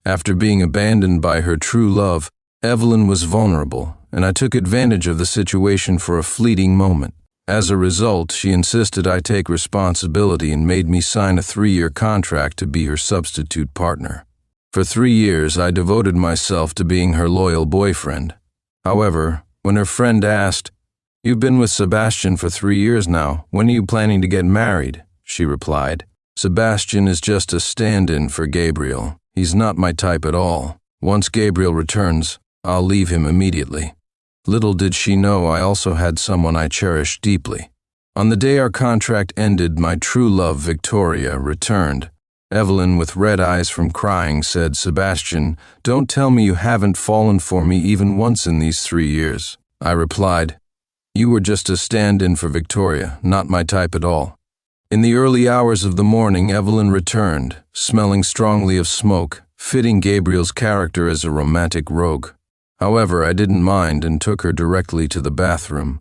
After being abandoned by her true love, Evelyn was vulnerable, and I took advantage of the situation for a fleeting moment. As a result, she insisted I take responsibility and made me sign a 3-year contract to be her substitute partner. For 3 years, I devoted myself to being her loyal boyfriend. However, when her friend asked, "You've been with Sebastian for 3 years now. When are you planning to get married?" she replied, "Sebastian is just a stand-in for Gabriel. He's not my type at all. Once Gabriel returns, I'll leave him immediately." Little did she know I also had someone I cherished deeply. On the day our contract ended, my true love, Victoria, returned. Evelyn, with red eyes from crying, said, "Sebastian, don't tell me you haven't fallen for me even once in these 3 years." I replied, "You were just a stand-in for Victoria, not my type at all." In the early hours of the morning, Evelyn returned, smelling strongly of smoke, fitting Gabriel's character as a romantic rogue. However, I didn't mind and took her directly to the bathroom.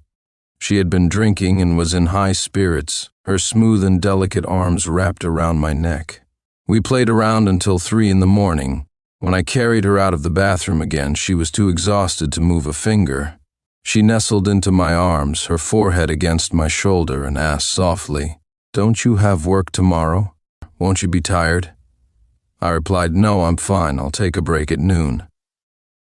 She had been drinking and was in high spirits, her smooth and delicate arms wrapped around my neck. We played around until 3 in the morning. When I carried her out of the bathroom again, she was too exhausted to move a finger. She nestled into my arms, her forehead against my shoulder, and asked softly, "Don't you have work tomorrow? Won't you be tired?" I replied, "No, I'm fine. I'll take a break at noon."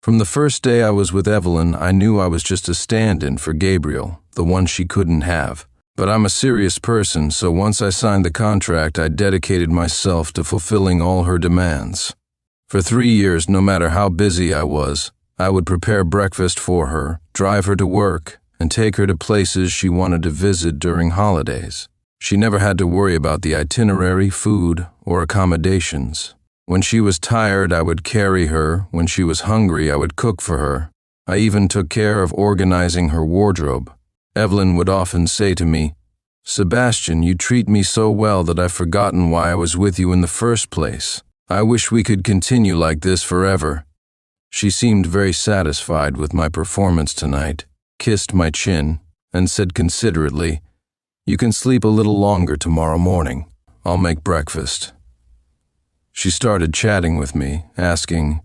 From the first day I was with Evelyn, I knew I was just a stand-in for Gabriel, the one she couldn't have. But I'm a serious person, so once I signed the contract, I dedicated myself to fulfilling all her demands. For 3 years, no matter how busy I was, I would prepare breakfast for her, drive her to work, and take her to places she wanted to visit during holidays. She never had to worry about the itinerary, food, or accommodations. When she was tired, I would carry her. When she was hungry, I would cook for her. I even took care of organizing her wardrobe. Evelyn would often say to me, "Sebastian, you treat me so well that I've forgotten why I was with you in the first place. I wish we could continue like this forever." She seemed very satisfied with my performance tonight, kissed my chin, and said considerately, "You can sleep a little longer tomorrow morning. I'll make breakfast." She started chatting with me, asking,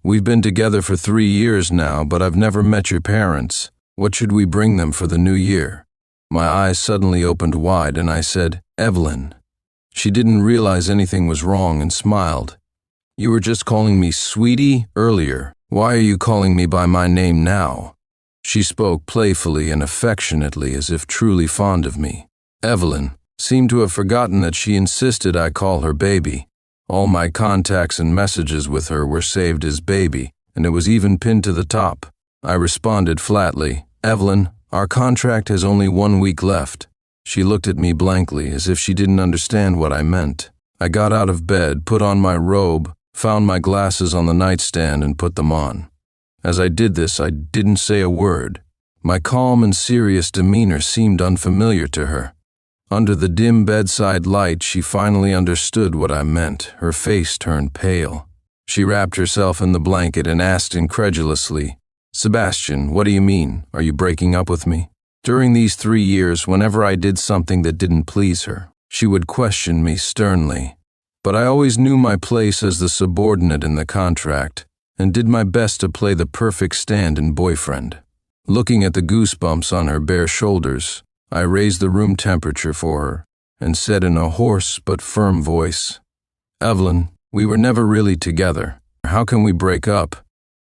"We've been together for 3 years now, but I've never met your parents. What should we bring them for the new year?" My eyes suddenly opened wide and I said, "Evelyn." She didn't realize anything was wrong and smiled. "You were just calling me sweetie earlier. Why are you calling me by my name now?" She spoke playfully and affectionately as if truly fond of me. Evelyn seemed to have forgotten that she insisted I call her baby. All my contacts and messages with her were saved as baby, and it was even pinned to the top. I responded flatly, "Evelyn, our contract has only 1 week left." She looked at me blankly as if she didn't understand what I meant. I got out of bed, put on my robe, found my glasses on the nightstand and put them on. As I did this, I didn't say a word. My calm and serious demeanor seemed unfamiliar to her. Under the dim bedside light, she finally understood what I meant. Her face turned pale. She wrapped herself in the blanket and asked incredulously, "Sebastian, what do you mean? Are you breaking up with me?" During these 3 years, whenever I did something that didn't please her, she would question me sternly. But I always knew my place as the subordinate in the contract and did my best to play the perfect stand-in boyfriend. Looking at the goosebumps on her bare shoulders, I raised the room temperature for her and said in a hoarse but firm voice, "Evelyn, we were never really together. How can we break up?"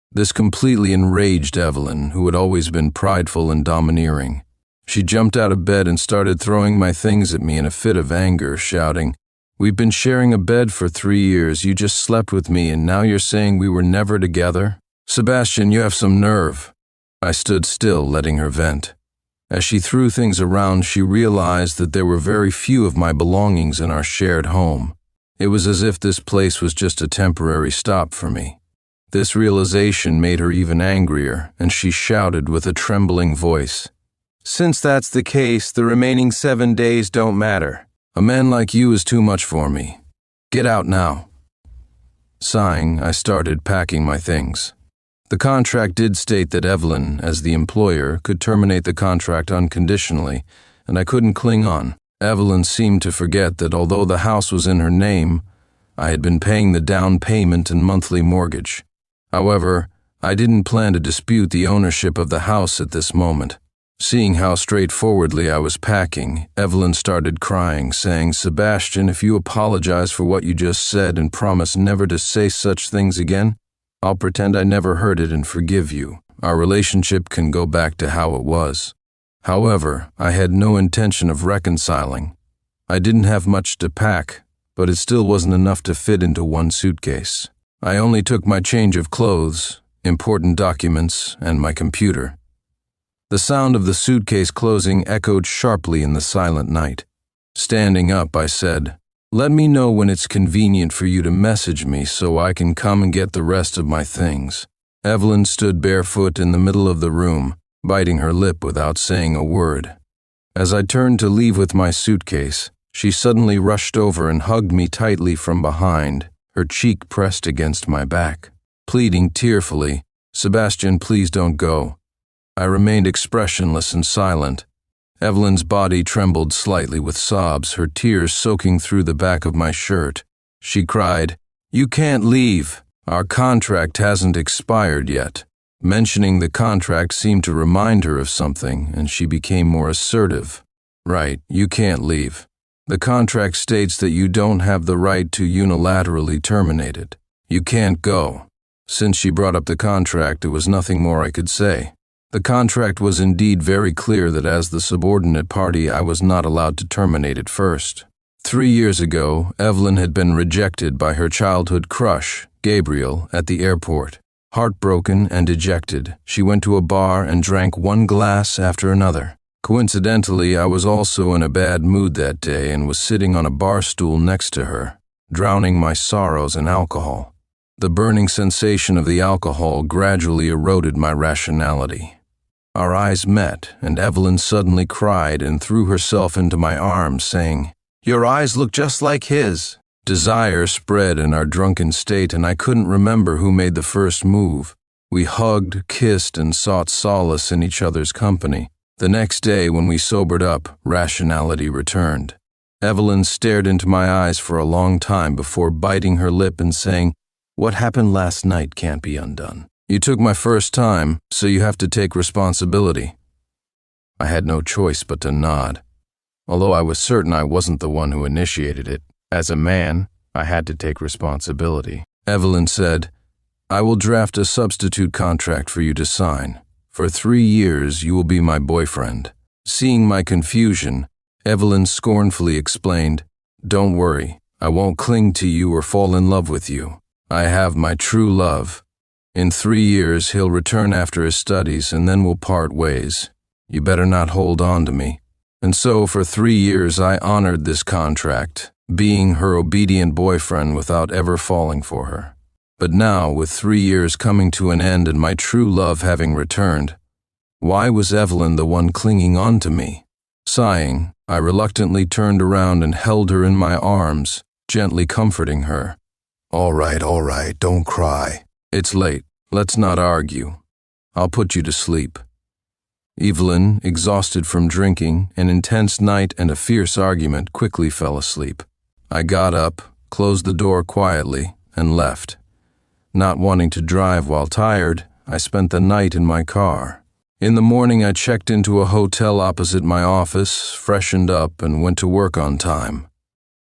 This completely enraged Evelyn, who had always been prideful and domineering. She jumped out of bed and started throwing my things at me in a fit of anger, shouting, "We've been sharing a bed for 3 years. You just slept with me, and now you're saying we were never together? Sebastian, you have some nerve." I stood still, letting her vent. As she threw things around, she realized that there were very few of my belongings in our shared home. It was as if this place was just a temporary stop for me. This realization made her even angrier, and she shouted with a trembling voice, "Since that's the case, the remaining 7 days don't matter. A man like you is too much for me. Get out now." Sighing, I started packing my things. The contract did state that Evelyn, as the employer, could terminate the contract unconditionally, and I couldn't cling on. Evelyn seemed to forget that although the house was in her name, I had been paying the down payment and monthly mortgage. However, I didn't plan to dispute the ownership of the house at this moment. Seeing how straightforwardly I was packing, Evelyn started crying, saying, "Sebastian, if you apologize for what you just said and promise never to say such things again, I'll pretend I never heard it and forgive you. Our relationship can go back to how it was." However, I had no intention of reconciling. I didn't have much to pack, but it still wasn't enough to fit into one suitcase. I only took my change of clothes, important documents, and my computer. The sound of the suitcase closing echoed sharply in the silent night. Standing up, I said, "Let me know when it's convenient for you to message me so I can come and get the rest of my things." Evelyn stood barefoot in the middle of the room, biting her lip without saying a word. As I turned to leave with my suitcase, she suddenly rushed over and hugged me tightly from behind, her cheek pressed against my back. Pleading tearfully, "Sebastian, please don't go." I remained expressionless and silent. Evelyn's body trembled slightly with sobs, her tears soaking through the back of my shirt. She cried, "You can't leave. Our contract hasn't expired yet." Mentioning the contract seemed to remind her of something, and she became more assertive. "Right, you can't leave. The contract states that you don't have the right to unilaterally terminate it. You can't go." Since she brought up the contract, there was nothing more I could say. The contract was indeed very clear that as the subordinate party, I was not allowed to terminate it first. 3 years ago, Evelyn had been rejected by her childhood crush, Gabriel, at the airport. Heartbroken and dejected, she went to a bar and drank one glass after another. Coincidentally, I was also in a bad mood that day and was sitting on a bar stool next to her, drowning my sorrows in alcohol. The burning sensation of the alcohol gradually eroded my rationality. Our eyes met, and Evelyn suddenly cried and threw herself into my arms, saying, "Your eyes look just like his." Desire spread in our drunken state, and I couldn't remember who made the first move. We hugged, kissed, and sought solace in each other's company. The next day, when we sobered up, rationality returned. Evelyn stared into my eyes for a long time before biting her lip and saying, "What happened last night can't be undone. You took my first time, so you have to take responsibility." I had no choice but to nod. Although I was certain I wasn't the one who initiated it, as a man, I had to take responsibility. Evelyn said, "I will draft a substitute contract for you to sign. For 3 years, you will be my boyfriend." Seeing my confusion, Evelyn scornfully explained, "Don't worry, I won't cling to you or fall in love with you. I have my true love. In 3 years, he'll return after his studies, and then we'll part ways. You better not hold on to me." And so for 3 years, I honored this contract, being her obedient boyfriend without ever falling for her. But now, with 3 years coming to an end and my true love having returned, why was Evelyn the one clinging on to me? Sighing, I reluctantly turned around and held her in my arms, gently comforting her. All right, don't cry. It's late. Let's not argue. I'll put you to sleep." Evelyn, exhausted from drinking, an intense night, and a fierce argument, quickly fell asleep. I got up, closed the door quietly, and left. Not wanting to drive while tired, I spent the night in my car. In the morning, I checked into a hotel opposite my office, freshened up, and went to work on time.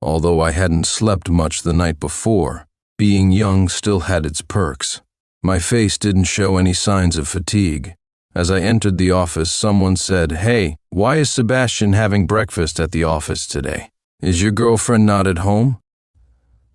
Although I hadn't slept much the night before, being young still had its perks. My face didn't show any signs of fatigue. As I entered the office, someone said, "Hey, why is Sebastian having breakfast at the office today? Is your girlfriend not at home?"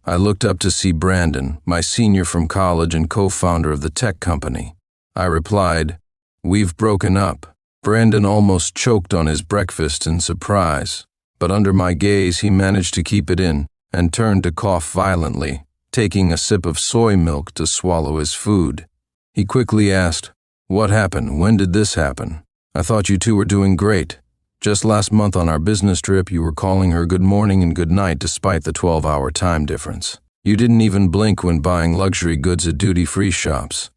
I looked up to see Brandon, my senior from college and co-founder of the tech company. I replied, "We've broken up." Brandon almost choked on his breakfast in surprise, but under my gaze he managed to keep it in and turned to cough violently, taking a sip of soy milk to swallow his food. He quickly asked, "What happened? When did this happen? I thought you two were doing great. Just last month on our business trip, you were calling her good morning and good night despite the 12-hour time difference. You didn't even blink when buying luxury goods at duty-free shops.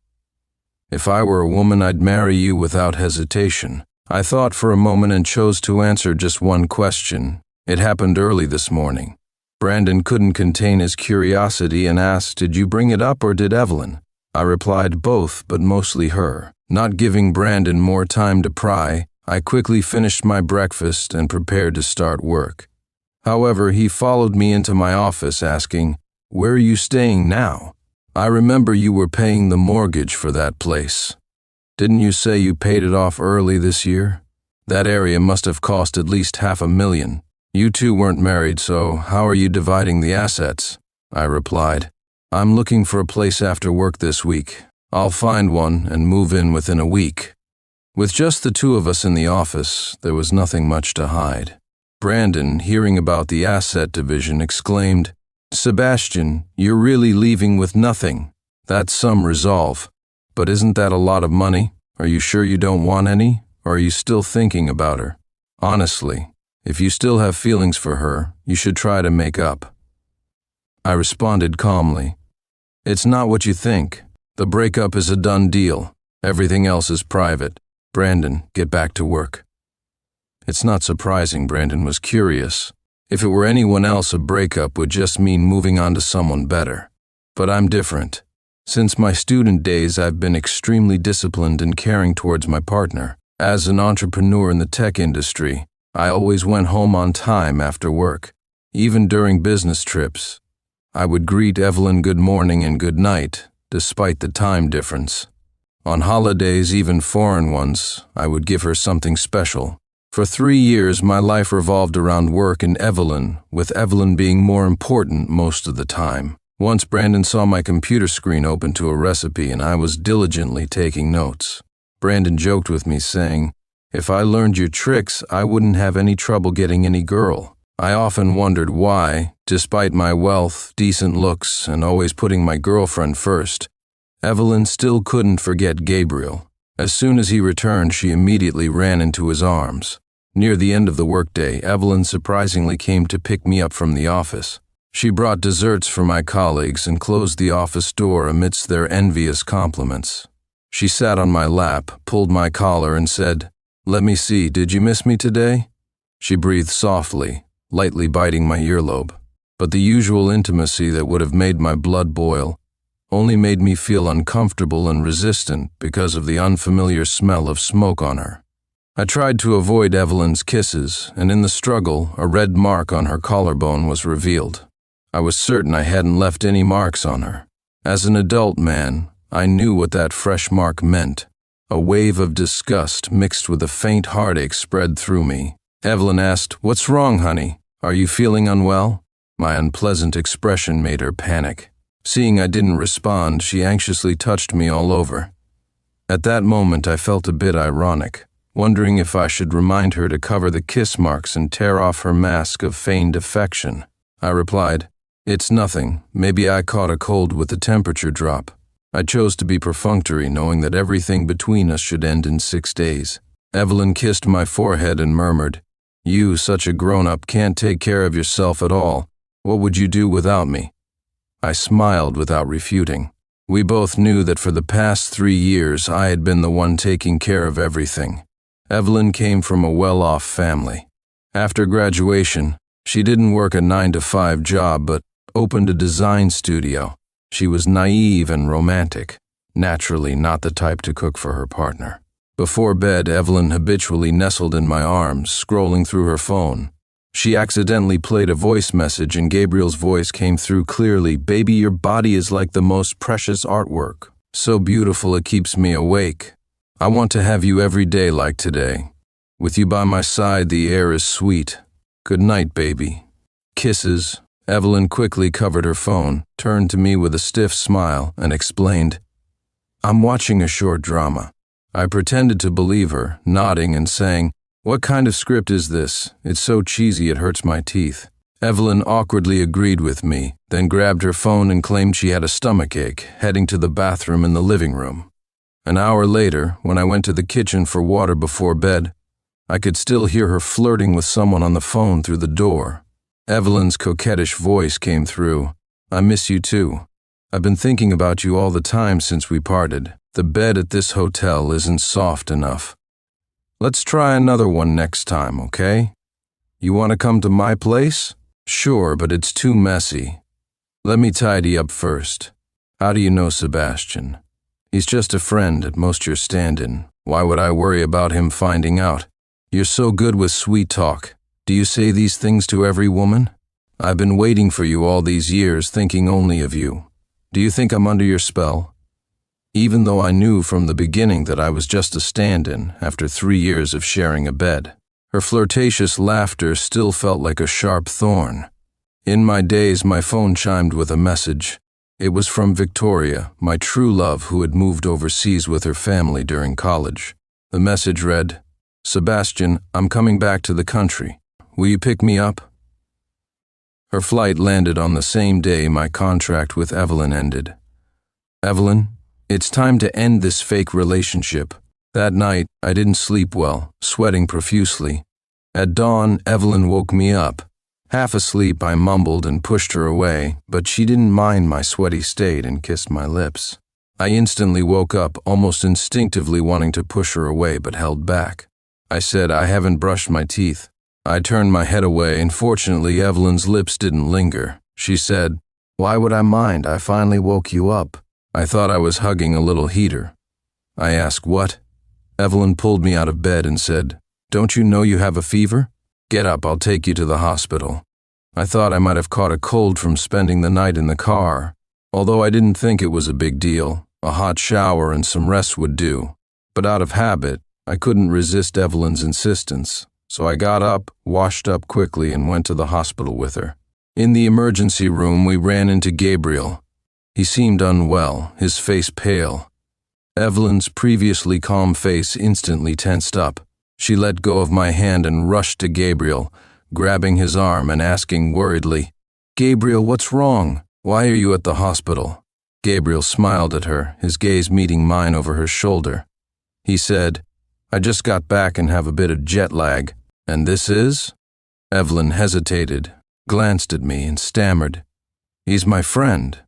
If I were a woman, I'd marry you without hesitation." I thought for a moment and chose to answer just one question. "It happened early this morning. Brandon couldn't contain his curiosity and asked, "Did you bring it up or did Evelyn?" I replied, "Both, but mostly her." Not giving Brandon more time to pry, I quickly finished my breakfast and prepared to start work. However, he followed me into my office asking, "Where are you staying now? I remember you were paying the mortgage for that place. Didn't you say you paid it off early this year? That area must have cost at least $500,000. You two weren't married, so how are you dividing the assets?" I replied, "I'm looking for a place after work this week. I'll find one and move in within a week." With just the two of us in the office, there was nothing much to hide. Brandon, hearing about the asset division, exclaimed, "Sebastian, you're really leaving with nothing. That's some resolve. But isn't that a lot of money? Are you sure you don't want any, or are you still thinking about her? Honestly, if you still have feelings for her, you should try to make up." I responded calmly, "It's not what you think. The breakup is a done deal. Everything else is private. Brandon, get back to work." It's not surprising Brandon was curious. If it were anyone else, a breakup would just mean moving on to someone better. But I'm different. Since my student days, I've been extremely disciplined and caring towards my partner. As an entrepreneur in the tech industry, I always went home on time after work. Even during business trips, I would greet Evelyn good morning and good night, despite the time difference. On holidays, even foreign ones, I would give her something special. For 3 years, my life revolved around work and Evelyn, with Evelyn being more important most of the time. Once Brandon saw my computer screen open to a recipe and I was diligently taking notes. Brandon joked with me saying, "If I learned your tricks, I wouldn't have any trouble getting any girl." I often wondered why, despite my wealth, decent looks, and always putting my girlfriend first, Evelyn still couldn't forget Gabriel. As soon as he returned, she immediately ran into his arms. Near the end of the workday, Evelyn surprisingly came to pick me up from the office. She brought desserts for my colleagues and closed the office door amidst their envious compliments. She sat on my lap, pulled my collar, and said, "Let me see, did you miss me today?" She breathed softly, lightly biting my earlobe. But the usual intimacy that would have made my blood boil only made me feel uncomfortable and resistant because of the unfamiliar smell of smoke on her. I tried to avoid Evelyn's kisses, and in the struggle, a red mark on her collarbone was revealed. I was certain I hadn't left any marks on her. As an adult man, I knew what that fresh mark meant. A wave of disgust mixed with a faint heartache spread through me. Evelyn asked, "What's wrong, honey? Are you feeling unwell?" My unpleasant expression made her panic. Seeing I didn't respond, she anxiously touched me all over. At that moment, I felt a bit ironic, wondering if I should remind her to cover the kiss marks and tear off her mask of feigned affection. I replied, "It's nothing. Maybe I caught a cold with the temperature drop." I chose to be perfunctory, knowing that everything between us should end in 6 days. Evelyn kissed my forehead and murmured, "You, such a grown-up, can't take care of yourself at all. What would you do without me?" I smiled without refuting. We both knew that for the past 3 years I had been the one taking care of everything. Evelyn came from a well-off family. After graduation, she didn't work a 9-to-5 job but opened a design studio. She was naive and romantic, naturally not the type to cook for her partner. Before bed, Evelyn habitually nestled in my arms, scrolling through her phone. She accidentally played a voice message and Gabriel's voice came through clearly. "Baby, your body is like the most precious artwork. So beautiful it keeps me awake. I want to have you every day like today. With you by my side, the air is sweet. Good night, baby. Kisses." Evelyn quickly covered her phone, turned to me with a stiff smile, and explained, "I'm watching a short drama." I pretended to believe her, nodding and saying, "What kind of script is this? It's so cheesy it hurts my teeth." Evelyn awkwardly agreed with me, then grabbed her phone and claimed she had a stomachache, heading to the bathroom in the living room. An hour later, when I went to the kitchen for water before bed, I could still hear her flirting with someone on the phone through the door. Evelyn's coquettish voice came through. "I miss you too. I've been thinking about you all the time since we parted. The bed at this hotel isn't soft enough. Let's try another one next time, okay? You want to come to my place?" Sure, but it's too messy. Let me tidy up first. How do you know Sebastian? He's just a friend, at most your stand-in. Why would I worry about him finding out? You're so good with sweet talk. Do you say these things to every woman? I've been waiting for you all these years, thinking only of you. Do you think I'm under your spell? Even though I knew from the beginning that I was just a stand-in after 3 years of sharing a bed. Her flirtatious laughter still felt like a sharp thorn. In my daze, my phone chimed with a message. It was from Victoria, my true love who had moved overseas with her family during college. The message read, "Sebastian, I'm coming back to the country. Will you pick me up?" Her flight landed on the same day my contract with Evelyn ended. "Evelyn, it's time to end this fake relationship." That night, I didn't sleep well, sweating profusely. At dawn, Evelyn woke me up. Half asleep, I mumbled and pushed her away, but she didn't mind my sweaty state and kissed my lips. I instantly woke up, almost instinctively wanting to push her away, but held back. I said, "I haven't brushed my teeth." I turned my head away, and fortunately Evelyn's lips didn't linger. She said, "Why would I mind? I finally woke you up." I thought I was hugging a little heater. I asked, "What?" Evelyn pulled me out of bed and said, "Don't you know you have a fever? Get up, I'll take you to the hospital." I thought I might have caught a cold from spending the night in the car. Although I didn't think it was a big deal, a hot shower and some rest would do. But out of habit, I couldn't resist Evelyn's insistence, so I got up, washed up quickly, and went to the hospital with her. In the emergency room, we ran into Gabriel. He seemed unwell, his face pale. Evelyn's previously calm face instantly tensed up. She let go of my hand and rushed to Gabriel, grabbing his arm and asking worriedly, "Gabriel, what's wrong? Why are you at the hospital?" Gabriel smiled at her, his gaze meeting mine over her shoulder. He said, "I just got back and have a bit of jet lag." "And this is?" Evelyn hesitated, glanced at me, and stammered, "He's my friend.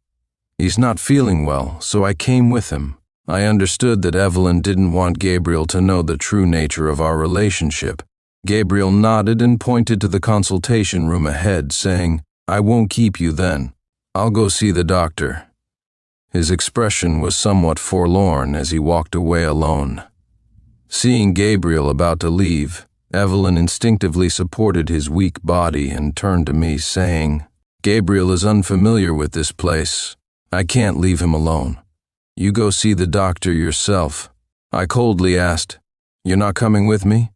He's not feeling well, so I came with him." I understood that Evelyn didn't want Gabriel to know the true nature of our relationship. Gabriel nodded and pointed to the consultation room ahead, saying, "I won't keep you then. I'll go see the doctor." His expression was somewhat forlorn as he walked away alone. Seeing Gabriel about to leave, Evelyn instinctively supported his weak body and turned to me, saying, "Gabriel is unfamiliar with this place. I can't leave him alone. You go see the doctor yourself." I coldly asked, "You're not coming with me?"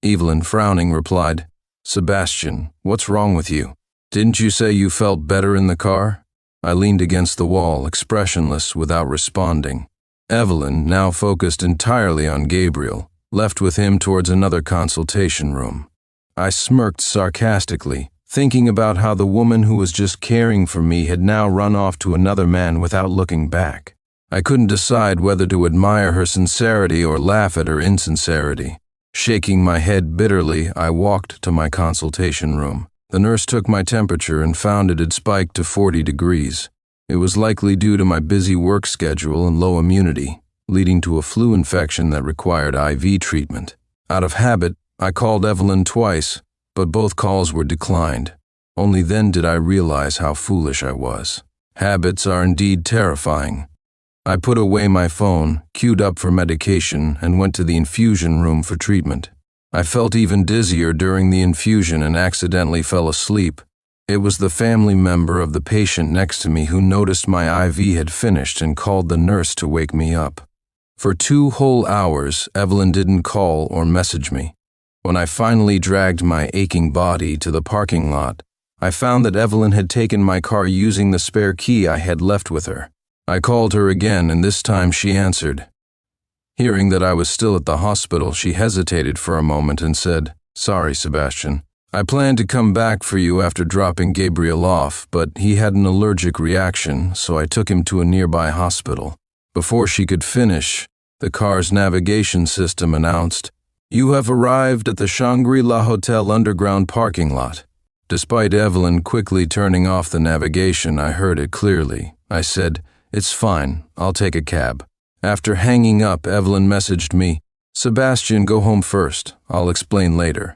Evelyn, frowning, replied, "Sebastian, what's wrong with you? Didn't you say you felt better in the car?" I leaned against the wall, expressionless, without responding. Evelyn, now focused entirely on Gabriel, left with him towards another consultation room. I smirked sarcastically, thinking about how the woman who was just caring for me had now run off to another man without looking back. I couldn't decide whether to admire her sincerity or laugh at her insincerity. Shaking my head bitterly, I walked to my consultation room. The nurse took my temperature and found it had spiked to 40 degrees. It was likely due to my busy work schedule and low immunity, leading to a flu infection that required IV treatment. Out of habit, I called Evelyn twice, but both calls were declined. Only then did I realize how foolish I was. Habits are indeed terrifying. I put away my phone, queued up for medication, and went to the infusion room for treatment. I felt even dizzier during the infusion and accidentally fell asleep. It was the family member of the patient next to me who noticed my IV had finished and called the nurse to wake me up. For 2 whole hours, Evelyn didn't call or message me. When I finally dragged my aching body to the parking lot, I found that Evelyn had taken my car using the spare key I had left with her. I called her again, and this time she answered. Hearing that I was still at the hospital, she hesitated for a moment and said, "Sorry, Sebastian. I planned to come back for you after dropping Gabriel off, but he had an allergic reaction, so I took him to a nearby hospital." Before she could finish, the car's navigation system announced, "You have arrived at the Shangri-La Hotel underground parking lot." Despite Evelyn quickly turning off the navigation, I heard it clearly. I said, "It's fine, I'll take a cab." After hanging up, Evelyn messaged me, "Sebastian, go home first. I'll explain later."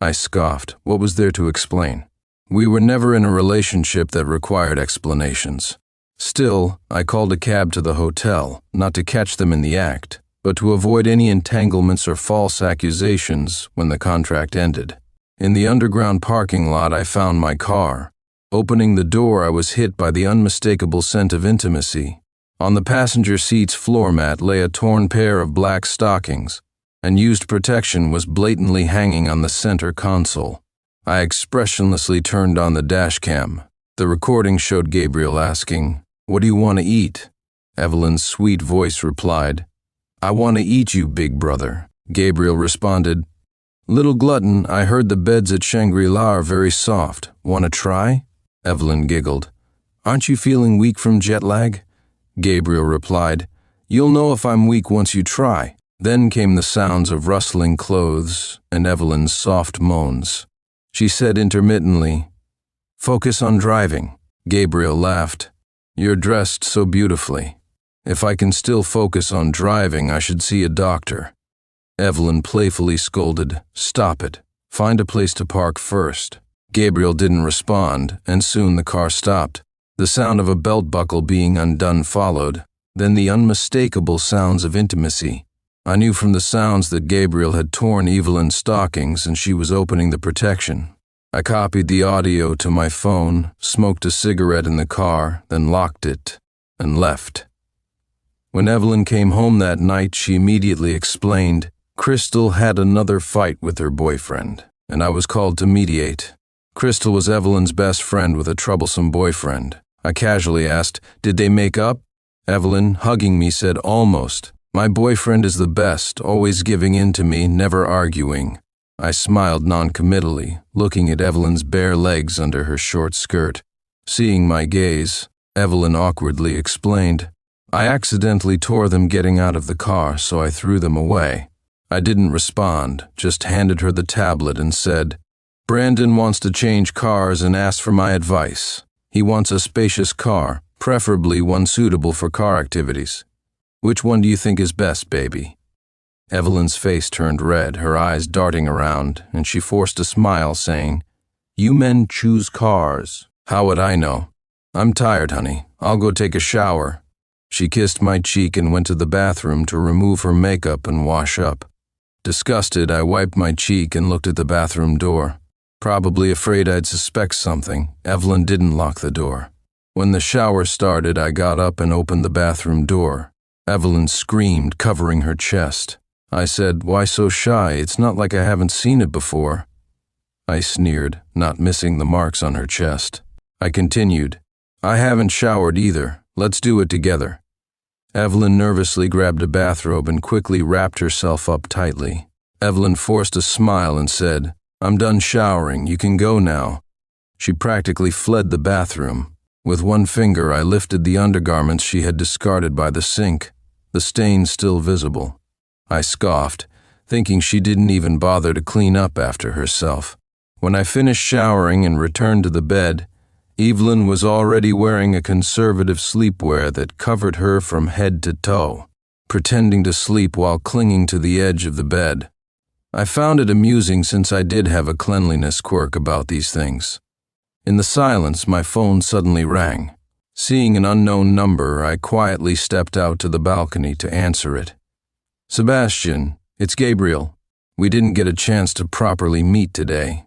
I scoffed. What was there to explain? We were never in a relationship that required explanations. Still, I called a cab to the hotel, not to catch them in the act, but to avoid any entanglements or false accusations when the contract ended. In the underground parking lot, I found my car. Opening the door, I was hit by the unmistakable scent of intimacy. On the passenger seat's floor mat lay a torn pair of black stockings, and used protection was blatantly hanging on the center console. I expressionlessly turned on the dash cam. The recording showed Gabriel asking, "What do you want to eat?" Evelyn's sweet voice replied, "I want to eat you, big brother." Gabriel responded, "Little glutton, I heard the beds at Shangri-La are very soft. Want to try?" Evelyn giggled. "Aren't you feeling weak from jet lag?" Gabriel replied, "You'll know if I'm weak once you try." Then came the sounds of rustling clothes and Evelyn's soft moans. She said intermittently, "Focus on driving." Gabriel laughed. "You're dressed so beautifully. If I can still focus on driving, I should see a doctor." Evelyn playfully scolded, "Stop it. Find a place to park first." Gabriel didn't respond, and soon the car stopped. The sound of a belt buckle being undone followed, then the unmistakable sounds of intimacy. I knew from the sounds that Gabriel had torn Evelyn's stockings and she was opening the protection. I copied the audio to my phone, smoked a cigarette in the car, then locked it, and left. When Evelyn came home that night, she immediately explained, "Crystal had another fight with her boyfriend, and I was called to mediate." Crystal was Evelyn's best friend with a troublesome boyfriend. I casually asked, "Did they make up?" Evelyn, hugging me, said, "Almost. My boyfriend is the best, always giving in to me, never arguing." I smiled noncommittally, looking at Evelyn's bare legs under her short skirt. Seeing my gaze, Evelyn awkwardly explained, "I accidentally tore them getting out of the car, so I threw them away." I didn't respond, just handed her the tablet and said, "Brandon wants to change cars and asked for my advice. He wants a spacious car, preferably one suitable for car activities. Which one do you think is best, baby?" Evelyn's face turned red, her eyes darting around, and she forced a smile, saying, "You men choose cars." "How would I know? I'm tired, honey. I'll go take a shower." She kissed my cheek and went to the bathroom to remove her makeup and wash up. Disgusted, I wiped my cheek and looked at the bathroom door. Probably afraid I'd suspect something, Evelyn didn't lock the door. When the shower started, I got up and opened the bathroom door. Evelyn screamed, covering her chest. I said, "Why so shy? It's not like I haven't seen it before." I sneered, not missing the marks on her chest. I continued, "I haven't showered either. Let's do it together." Evelyn nervously grabbed a bathrobe and quickly wrapped herself up tightly. Evelyn forced a smile and said, "I'm done showering. You can go now." She practically fled the bathroom. With one finger, I lifted the undergarments she had discarded by the sink, the stains still visible. I scoffed, thinking she didn't even bother to clean up after herself. When I finished showering and returned to the bed, Evelyn was already wearing a conservative sleepwear that covered her from head to toe, pretending to sleep while clinging to the edge of the bed. I found it amusing since I did have a cleanliness quirk about these things. In the silence, my phone suddenly rang. Seeing an unknown number, I quietly stepped out to the balcony to answer it. "Sebastian, it's Gabriel. We didn't get a chance to properly meet today."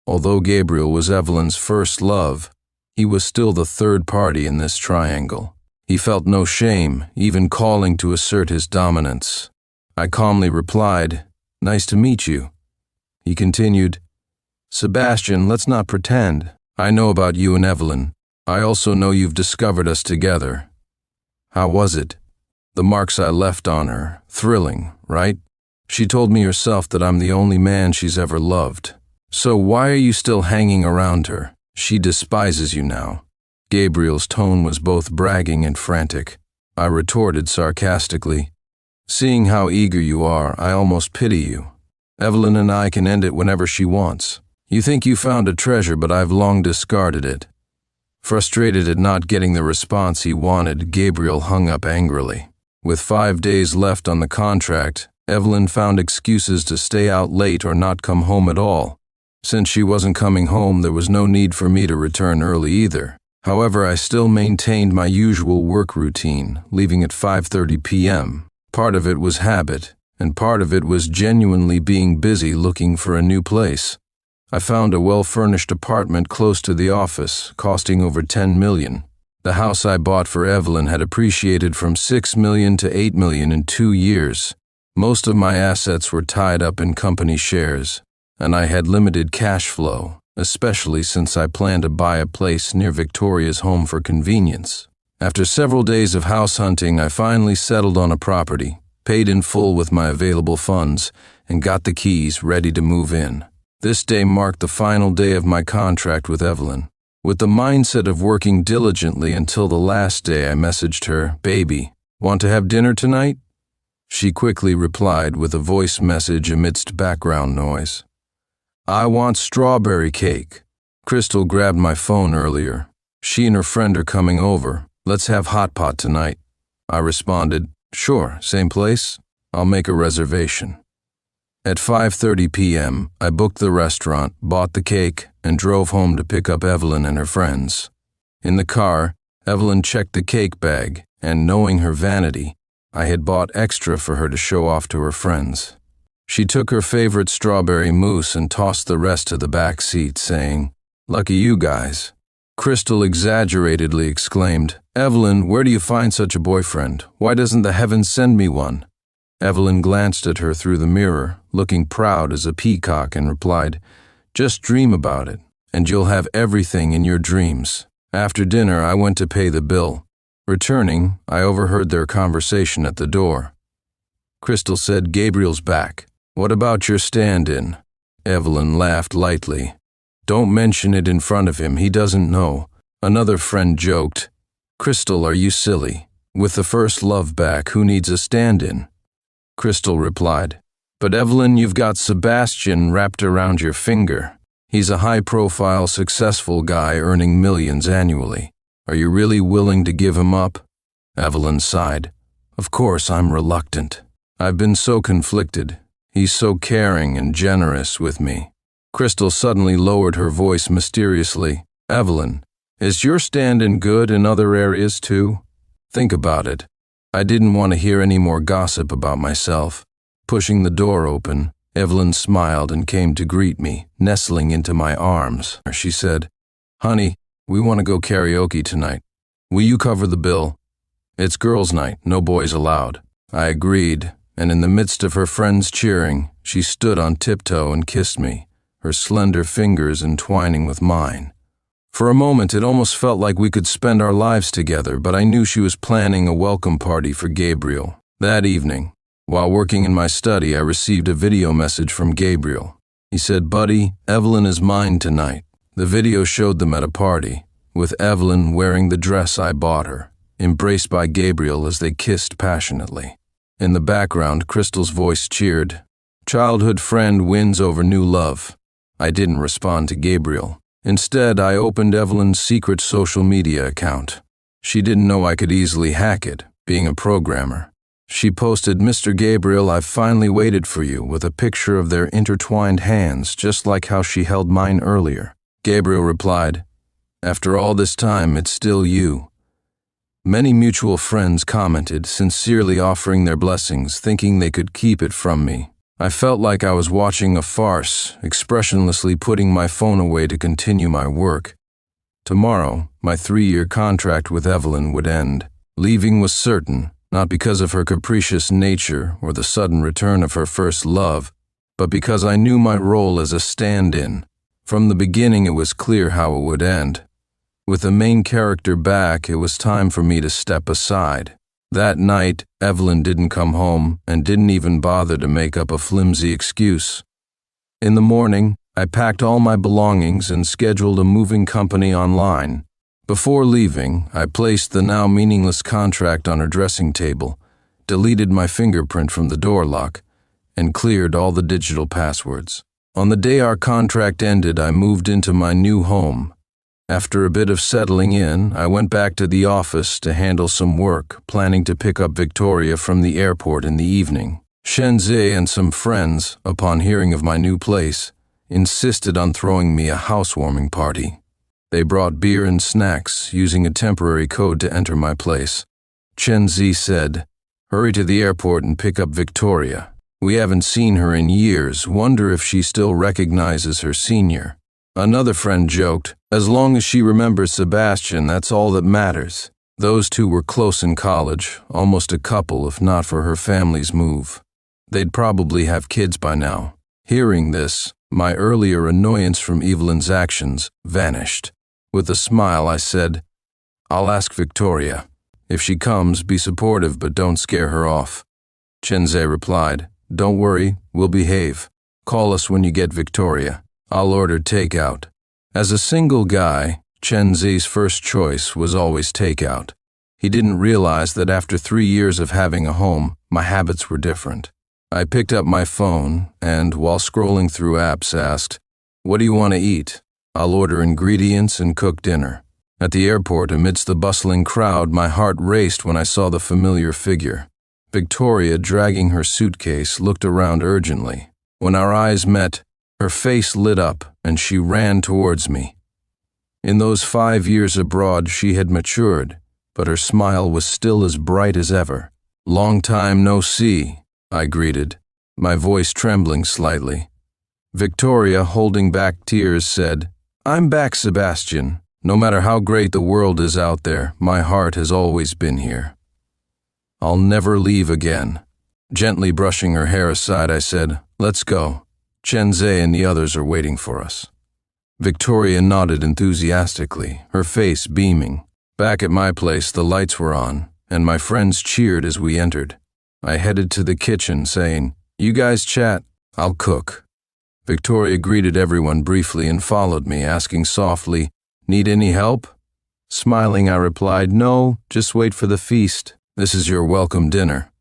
Although Gabriel was Evelyn's first love, he was still the third party in this triangle. He felt no shame, even calling to assert his dominance. I calmly replied, "Nice to meet you." He continued, "Sebastian, let's not pretend. I know about you and Evelyn. I also know you've discovered us together. How was it? The marks I left on her. Thrilling, right? She told me herself that I'm the only man she's ever loved. So why are you still hanging around her? She despises you now." Gabriel's tone was both bragging and frantic. I retorted sarcastically, "Seeing how eager you are, I almost pity you. Evelyn and I can end it whenever she wants. You think you found a treasure, but I've long discarded it." Frustrated at not getting the response he wanted, Gabriel hung up angrily. With 5 days left on the contract, Evelyn found excuses to stay out late or not come home at all. Since she wasn't coming home, there was no need for me to return early either. However, I still maintained my usual work routine, leaving at 5:30 p.m. Part of it was habit, and part of it was genuinely being busy looking for a new place. I found a well-furnished apartment close to the office, costing over $10 million. The house I bought for Evelyn had appreciated from $6 million to $8 million in 2 years. Most of my assets were tied up in company shares, and I had limited cash flow, especially since I planned to buy a place near Victoria's home for convenience. After several days of house hunting, I finally settled on a property, paid in full with my available funds, and got the keys ready to move in. This day marked the final day of my contract with Evelyn. With the mindset of working diligently until the last day, I messaged her, "Baby, want to have dinner tonight?" She quickly replied with a voice message amidst background noise. "I want strawberry cake. Crystal grabbed my phone earlier. She and her friend are coming over. Let's have hot pot tonight." I responded, "Sure, same place? I'll make a reservation." At 5:30 p.m., I booked the restaurant, bought the cake, and drove home to pick up Evelyn and her friends. In the car, Evelyn checked the cake bag, and knowing her vanity, I had bought extra for her to show off to her friends. She took her favorite strawberry mousse and tossed the rest to the back seat, saying, "Lucky you guys." Crystal exaggeratedly exclaimed, "Evelyn, where do you find such a boyfriend? Why doesn't the heavens send me one?" Evelyn glanced at her through the mirror, looking proud as a peacock, and replied, "Just dream about it, and you'll have everything in your dreams." After dinner, I went to pay the bill. Returning, I overheard their conversation at the door. Crystal said, "Gabriel's back. What about your stand-in?" Evelyn laughed lightly. "Don't mention it in front of him, he doesn't know." Another friend joked, "Crystal, are you silly? With the first love back, who needs a stand-in?" Crystal replied, "But Evelyn, you've got Sebastian wrapped around your finger. He's a high-profile, successful guy earning millions annually. Are you really willing to give him up?" Evelyn sighed. "Of course I'm reluctant. I've been so conflicted. He's so caring and generous with me." Crystal suddenly lowered her voice mysteriously. "Evelyn, is your stand-in good in other areas too? Think about it." I didn't want to hear any more gossip about myself. Pushing the door open, Evelyn smiled and came to greet me, nestling into my arms. She said, "Honey, we want to go karaoke tonight. Will you cover the bill? It's girls' night, no boys allowed." I agreed, and in the midst of her friends cheering, she stood on tiptoe and kissed me, her slender fingers entwining with mine. For a moment, it almost felt like we could spend our lives together, but I knew she was planning a welcome party for Gabriel. That evening, while working in my study, I received a video message from Gabriel. He said, "Buddy, Evelyn is mine tonight." The video showed them at a party, with Evelyn wearing the dress I bought her, embraced by Gabriel as they kissed passionately. In the background, Crystal's voice cheered, "Childhood friend wins over new love." I didn't respond to Gabriel. Instead, I opened Evelyn's secret social media account. She didn't know I could easily hack it, being a programmer. She posted, "Mr. Gabriel, I've finally waited for you," with a picture of their intertwined hands, just like how she held mine earlier. Gabriel replied, "After all this time, it's still you." Many mutual friends commented, sincerely offering their blessings, thinking they could keep it from me. I felt like I was watching a farce, expressionlessly putting my phone away to continue my work. Tomorrow, my 3-year contract with Evelyn would end. Leaving was certain, not because of her capricious nature or the sudden return of her first love, but because I knew my role as a stand-in. From the beginning, it was clear how it would end. With the main character back, it was time for me to step aside. That night, Evelyn didn't come home and didn't even bother to make up a flimsy excuse. In the morning, I packed all my belongings and scheduled a moving company online. Before leaving, I placed the now meaningless contract on her dressing table, deleted my fingerprint from the door lock, and cleared all the digital passwords. On the day our contract ended, I moved into my new home. After a bit of settling in, I went back to the office to handle some work, planning to pick up Victoria from the airport in the evening. Shenzi and some friends, upon hearing of my new place, insisted on throwing me a housewarming party. They brought beer and snacks, using a temporary code to enter my place. Chen Zi said, "Hurry to the airport and pick up Victoria. We haven't seen her in years, wonder if she still recognizes her senior." Another friend joked, "As long as she remembers Sebastian, that's all that matters." Those two were close in college, almost a couple if not for her family's move. They'd probably have kids by now. Hearing this, my earlier annoyance from Evelyn's actions vanished. With a smile, I said, "I'll ask Victoria. If she comes, be supportive but don't scare her off." Chenze replied, "Don't worry, we'll behave. Call us when you get Victoria. I'll order takeout." As a single guy, Chenze's first choice was always takeout. He didn't realize that after 3 years of having a home, my habits were different. I picked up my phone and, while scrolling through apps, asked, "What do you want to eat? I'll order ingredients and cook dinner." At the airport, amidst the bustling crowd, my heart raced when I saw the familiar figure. Victoria, dragging her suitcase, looked around urgently. When our eyes met, her face lit up and she ran towards me. In those 5 years abroad, she had matured, but her smile was still as bright as ever. "Long time no see," I greeted, my voice trembling slightly. Victoria, holding back tears, said, "I'm back, Sebastian. No matter how great the world is out there, my heart has always been here. I'll never leave again." Gently brushing her hair aside, I said, "Let's go. Chenze and the others are waiting for us." Victoria nodded enthusiastically, her face beaming. Back at my place, the lights were on, and my friends cheered as we entered. I headed to the kitchen, saying, "You guys chat, I'll cook." Victoria greeted everyone briefly and followed me, asking softly, "Need any help?" Smiling, I replied, "No, just wait for the feast. This is your welcome dinner."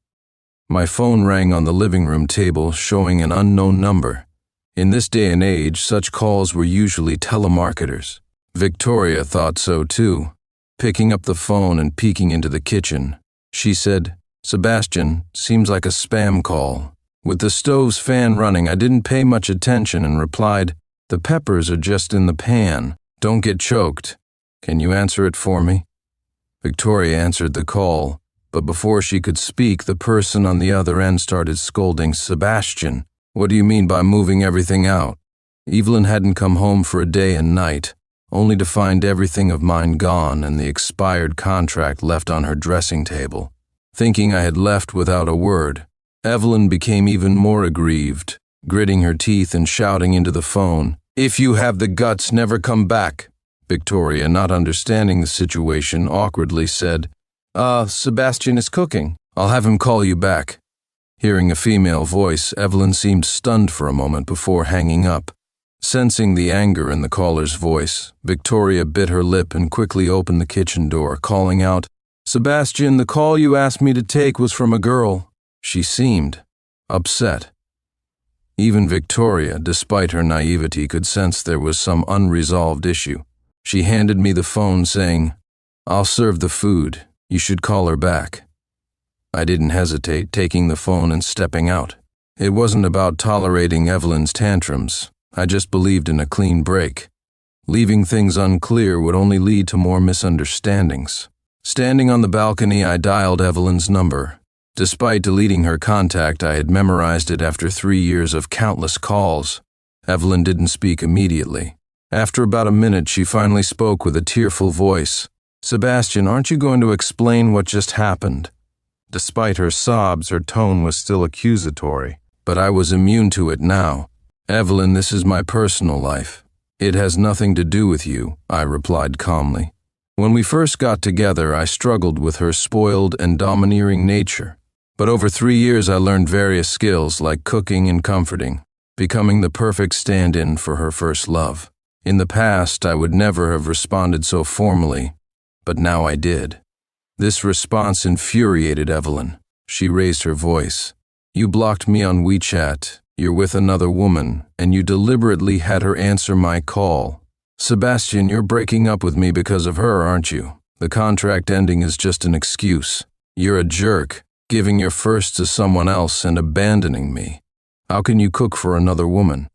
My phone rang on the living room table, showing an unknown number. In this day and age, such calls were usually telemarketers. Victoria thought so too. Picking up the phone and peeking into the kitchen, she said, "Sebastian, seems like a spam call." With the stove's fan running, I didn't pay much attention and replied, "The peppers are just in the pan. Don't get choked. Can you answer it for me?" Victoria answered the call, but before she could speak, the person on the other end started scolding, "Sebastian, what do you mean by moving everything out?" Evelyn hadn't come home for a day and night, only to find everything of mine gone and the expired contract left on her dressing table. Thinking I had left without a word, Evelyn became even more aggrieved, gritting her teeth and shouting into the phone, "If you have the guts, never come back." Victoria, not understanding the situation, awkwardly said, Sebastian is cooking. I'll have him call you back." Hearing a female voice, Evelyn seemed stunned for a moment before hanging up. Sensing the anger in the caller's voice, Victoria bit her lip and quickly opened the kitchen door, calling out, "Sebastian, the call you asked me to take was from a girl." She seemed upset. Even Victoria, despite her naivety, could sense there was some unresolved issue. She handed me the phone, saying, "I'll serve the food. You should call her back." I didn't hesitate, taking the phone and stepping out. It wasn't about tolerating Evelyn's tantrums. I just believed in a clean break. Leaving things unclear would only lead to more misunderstandings. Standing on the balcony, I dialed Evelyn's number. Despite deleting her contact, I had memorized it after 3 years of countless calls. Evelyn didn't speak immediately. After about a minute, she finally spoke with a tearful voice. "Sebastian, aren't you going to explain what just happened?" Despite her sobs, her tone was still accusatory, but I was immune to it now. "Evelyn, this is my personal life. It has nothing to do with you," I replied calmly. When we first got together, I struggled with her spoiled and domineering nature. But over 3 years, I learned various skills like cooking and comforting, becoming the perfect stand-in for her first love. In the past, I would never have responded so formally, but now I did. This response infuriated Evelyn. She raised her voice. "You blocked me on WeChat. You're with another woman, and you deliberately had her answer my call. Sebastian, you're breaking up with me because of her, aren't you? The contract ending is just an excuse. You're a jerk, giving your first to someone else and abandoning me. How can you cook for another woman?"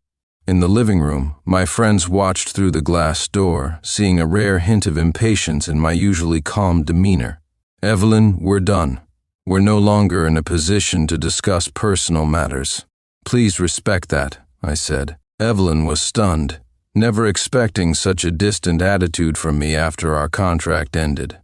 In the living room, my friends watched through the glass door, seeing a rare hint of impatience in my usually calm demeanor. Evelyn, we're done. We're no longer in a position to discuss personal matters. Please respect that, I said. Evelyn was stunned, never expecting such a distant attitude from me after our contract ended.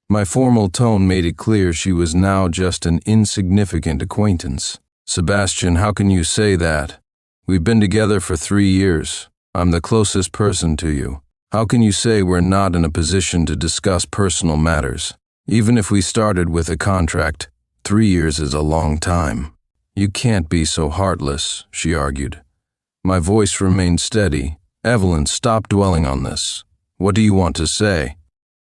My formal tone made it clear she was now just an insignificant acquaintance. Sebastian, how can you say that? We've been together for 3 years. I'm the closest person to you. How can you say we're not in a position to discuss personal matters? Even if we started with a contract, 3 years is a long time. You can't be so heartless, she argued. My voice remained steady. Evelyn, stop dwelling on this. What do you want to say?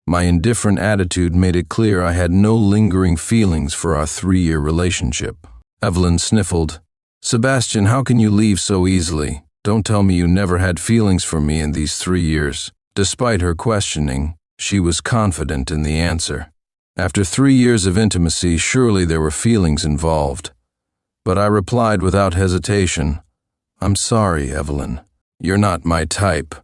My indifferent attitude made it clear I had no lingering feelings for our 3-year relationship. Evelyn sniffled. Sebastian, how can you leave so easily? Don't tell me you never had feelings for me in these 3 years. Despite her questioning, she was confident in the answer. After 3 years of intimacy, surely there were feelings involved. But I replied without hesitation, I'm sorry, Evelyn. You're not my type.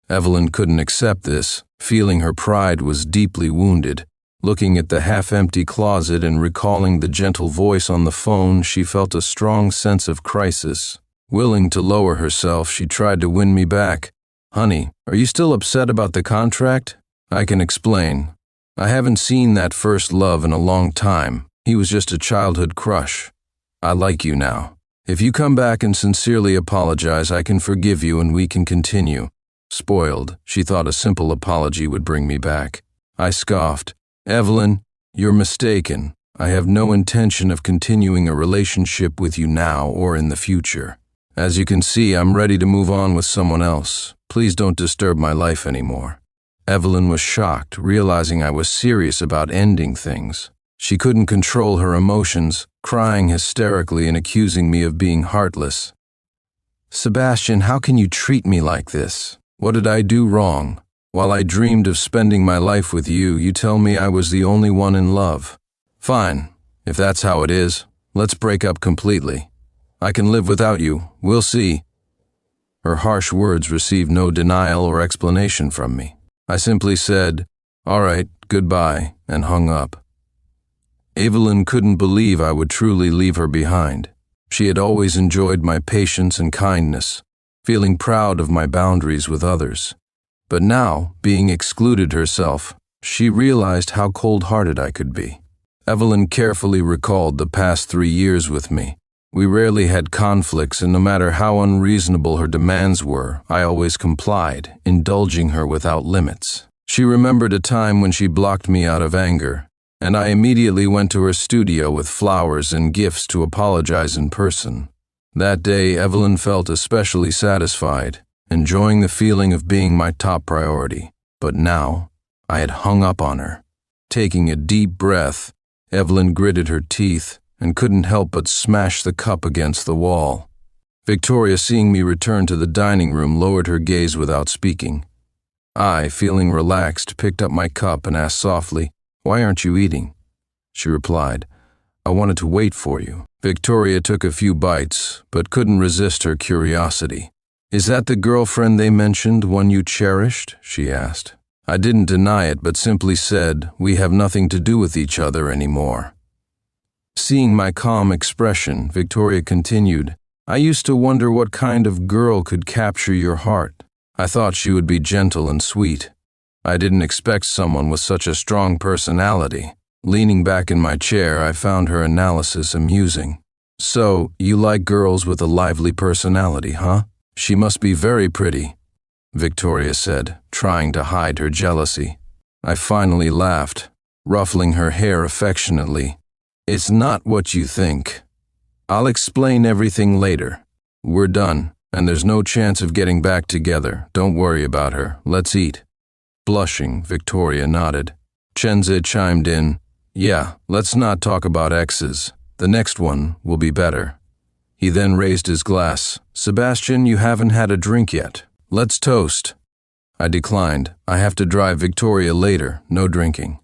Evelyn couldn't accept this, feeling her pride was deeply wounded. Looking at the half-empty closet and recalling the gentle voice on the phone, she felt a strong sense of crisis. Willing to lower herself, she tried to win me back. Honey, are you still upset about the contract? I can explain. I haven't seen that first love in a long time. He was just a childhood crush. I like you now. If you come back and sincerely apologize, I can forgive you and we can continue. Spoiled, she thought a simple apology would bring me back. I scoffed. Evelyn, you're mistaken. I have no intention of continuing a relationship with you now or in the future. As you can see, I'm ready to move on with someone else. Please don't disturb my life anymore. Evelyn was shocked, realizing I was serious about ending things. She couldn't control her emotions, crying hysterically and accusing me of being heartless. Sebastian, how can you treat me like this? What did I do wrong? While I dreamed of spending my life with you, you tell me I was the only one in love. Fine, if that's how it is, let's break up completely. I can live without you, we'll see. Her harsh words received no denial or explanation from me. I simply said, all right, goodbye, and hung up. Evelyn couldn't believe I would truly leave her behind. She had always enjoyed my patience and kindness, feeling proud of my boundaries with others. But now, being excluded herself, she realized how cold-hearted I could be. Evelyn carefully recalled the past 3 years with me. We rarely had conflicts, and no matter how unreasonable her demands were, I always complied, indulging her without limits. She remembered a time when she blocked me out of anger, and I immediately went to her studio with flowers and gifts to apologize in person. That day, Evelyn felt especially satisfied, enjoying the feeling of being my top priority. But now, I had hung up on her. Taking a deep breath, Evelyn gritted her teeth and couldn't help but smash the cup against the wall. Victoria, seeing me return to the dining room, lowered her gaze without speaking. I, feeling relaxed, picked up my cup and asked softly, "Why aren't you eating?" She replied, "I wanted to wait for you." Victoria took a few bites, but couldn't resist her curiosity. "Is that the girlfriend they mentioned, one you cherished?" she asked. I didn't deny it, but simply said, "We have nothing to do with each other anymore." Seeing my calm expression, Victoria continued, "I used to wonder what kind of girl could capture your heart. I thought she would be gentle and sweet. I didn't expect someone with such a strong personality." Leaning back in my chair, I found her analysis amusing. "So, you like girls with a lively personality, huh? She must be very pretty," Victoria said, trying to hide her jealousy. I finally laughed, ruffling her hair affectionately. "It's not what you think. I'll explain everything later. We're done, and there's no chance of getting back together. Don't worry about her. Let's eat." Blushing, Victoria nodded. Chenze chimed in, "Yeah, let's not talk about exes. The next one will be better." He then raised his glass. "Sebastian, you haven't had a drink yet. Let's toast." I declined. I have to drive Victoria later. No drinking.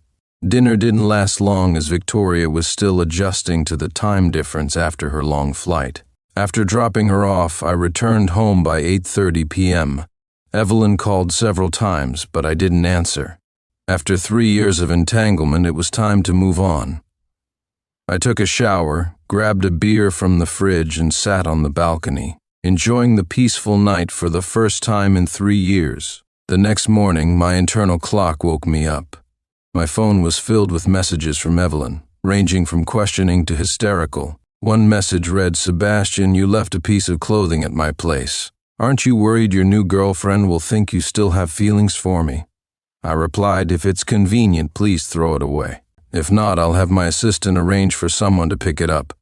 Dinner didn't last long as Victoria was still adjusting to the time difference after her long flight. After dropping her off, I returned home by 8:30 p.m. Evelyn called several times, but I didn't answer. After 3 years of entanglement, it was time to move on. I took a shower, grabbed a beer from the fridge, and sat on the balcony, enjoying the peaceful night for the first time in 3 years. The next morning, my internal clock woke me up. My phone was filled with messages from Evelyn, ranging from questioning to hysterical. One message read, "Sebastian, you left a piece of clothing at my place. Aren't you worried your new girlfriend will think you still have feelings for me?" I replied, "If it's convenient, please throw it away. If not, I'll have my assistant arrange for someone to pick it up."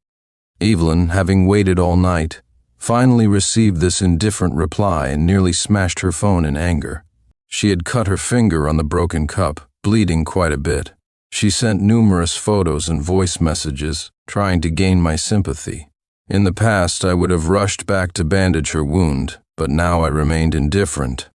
Evelyn, having waited all night, finally received this indifferent reply and nearly smashed her phone in anger. She had cut her finger on the broken cup, bleeding quite a bit. She sent numerous photos and voice messages, trying to gain my sympathy. In the past, I would have rushed back to bandage her wound, but now I remained indifferent.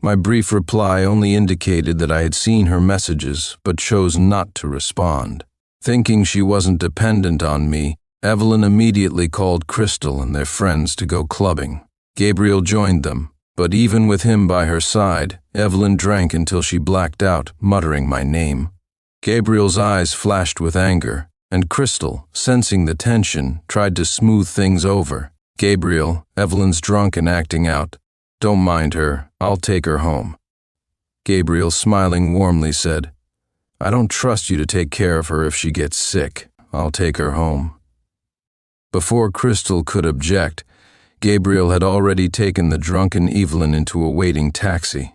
My brief reply only indicated that I had seen her messages, but chose not to respond. Thinking she wasn't dependent on me, Evelyn immediately called Crystal and their friends to go clubbing. Gabriel joined them, but even with him by her side, Evelyn drank until she blacked out, muttering my name. Gabriel's eyes flashed with anger, and Crystal, sensing the tension, tried to smooth things over. "Gabriel, Evelyn's drunk and acting out. Don't mind her, I'll take her home." Gabriel, smiling warmly, said, "I don't trust you to take care of her if she gets sick. I'll take her home." Before Crystal could object, Gabriel had already taken the drunken Evelyn into a waiting taxi.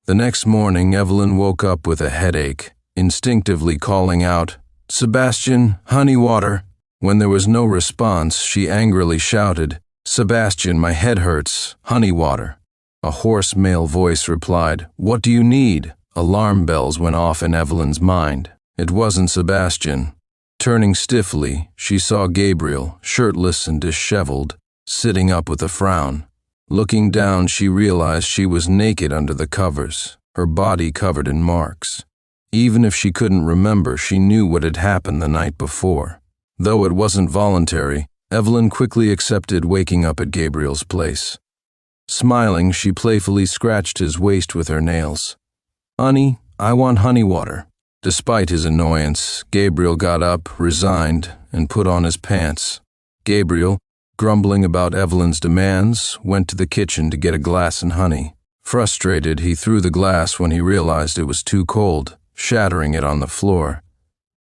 The next morning, Evelyn woke up with a headache, instinctively calling out, "Sebastian, honey water." When there was no response, she angrily shouted, "Sebastian, my head hurts, honey water." A hoarse male voice replied, "What do you need?" Alarm bells went off in Evelyn's mind. It wasn't Sebastian. Turning stiffly, she saw Gabriel, shirtless and disheveled, sitting up with a frown. Looking down, she realized she was naked under the covers, her body covered in marks. Even if she couldn't remember, she knew what had happened the night before. Though it wasn't voluntary, Evelyn quickly accepted waking up at Gabriel's place. Smiling, she playfully scratched his waist with her nails. "Honey, I want honey water." Despite his annoyance, Gabriel got up, resigned, and put on his pants. Gabriel, grumbling about Evelyn's demands, went to the kitchen to get a glass and honey. Frustrated, he threw the glass when he realized it was too cold, shattering it on the floor.